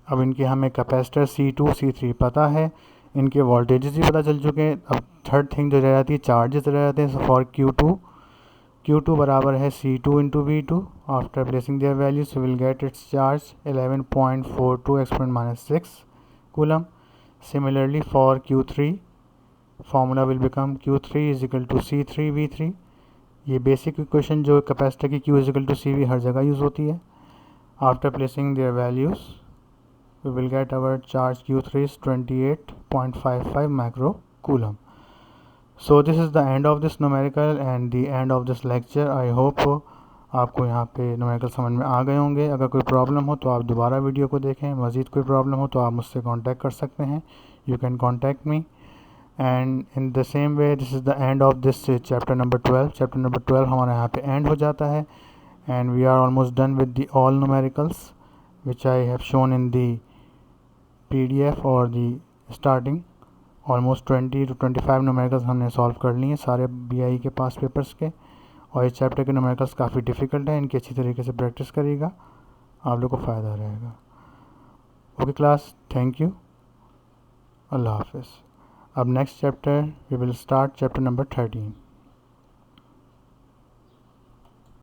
अब इनके हमें कैपेसिटर C2 C3 पता है, इनके वोल्टेजेस भी पता चल चुके हैं। अब थर्ड थिंग जो रह जाती है, चार्जेस रह जाते हैं। सो फॉर Q2 बराबर है C2 into V2। After placing their values will get it's charge 11.42 (-6 coulomb. Similarly for Q3 formula will become Q3 is equal to C3 V3। ये बेसिक इक्वेशन जो कैपेसिटर की Q is equal to CV हर जगह use होती है। After placing their values we will get our charge Q3 is 28.55 macro coulomb. So this is the end of this numerical and the end of this lecture. I hope आपको यहाँ पे numerical समझ में आ गए होंगे। अगर कोई प्रॉब्लम हो तो आप दोबारा वीडियो को देखें। मज़ीद कोई प्रॉब्लम हो तो आप मुझसे कांटेक्ट कर सकते हैं। You can contact me and in the same way this is the end of this chapter number 12। Chapter number 12 हमारा यहाँ पे एंड हो जाता है and we are almost done with the all numericals which I have shown in the PDF और the starting. Almost 20 to 25 numericals हमने solve कर लिए सारे BI के पास पेपर्स के। और इस चैप्टर के न्यूमेरिकल्स काफ़ी डिफ़िकल्ट हैं, इनकी अच्छी तरीके से प्रैक्टिस करिएगा, आप लोग को फ़ायदा रहेगा। ओके क्लास, थैंक यू, अल्लाह हाफिज़। अब next chapter we will start chapter number 13।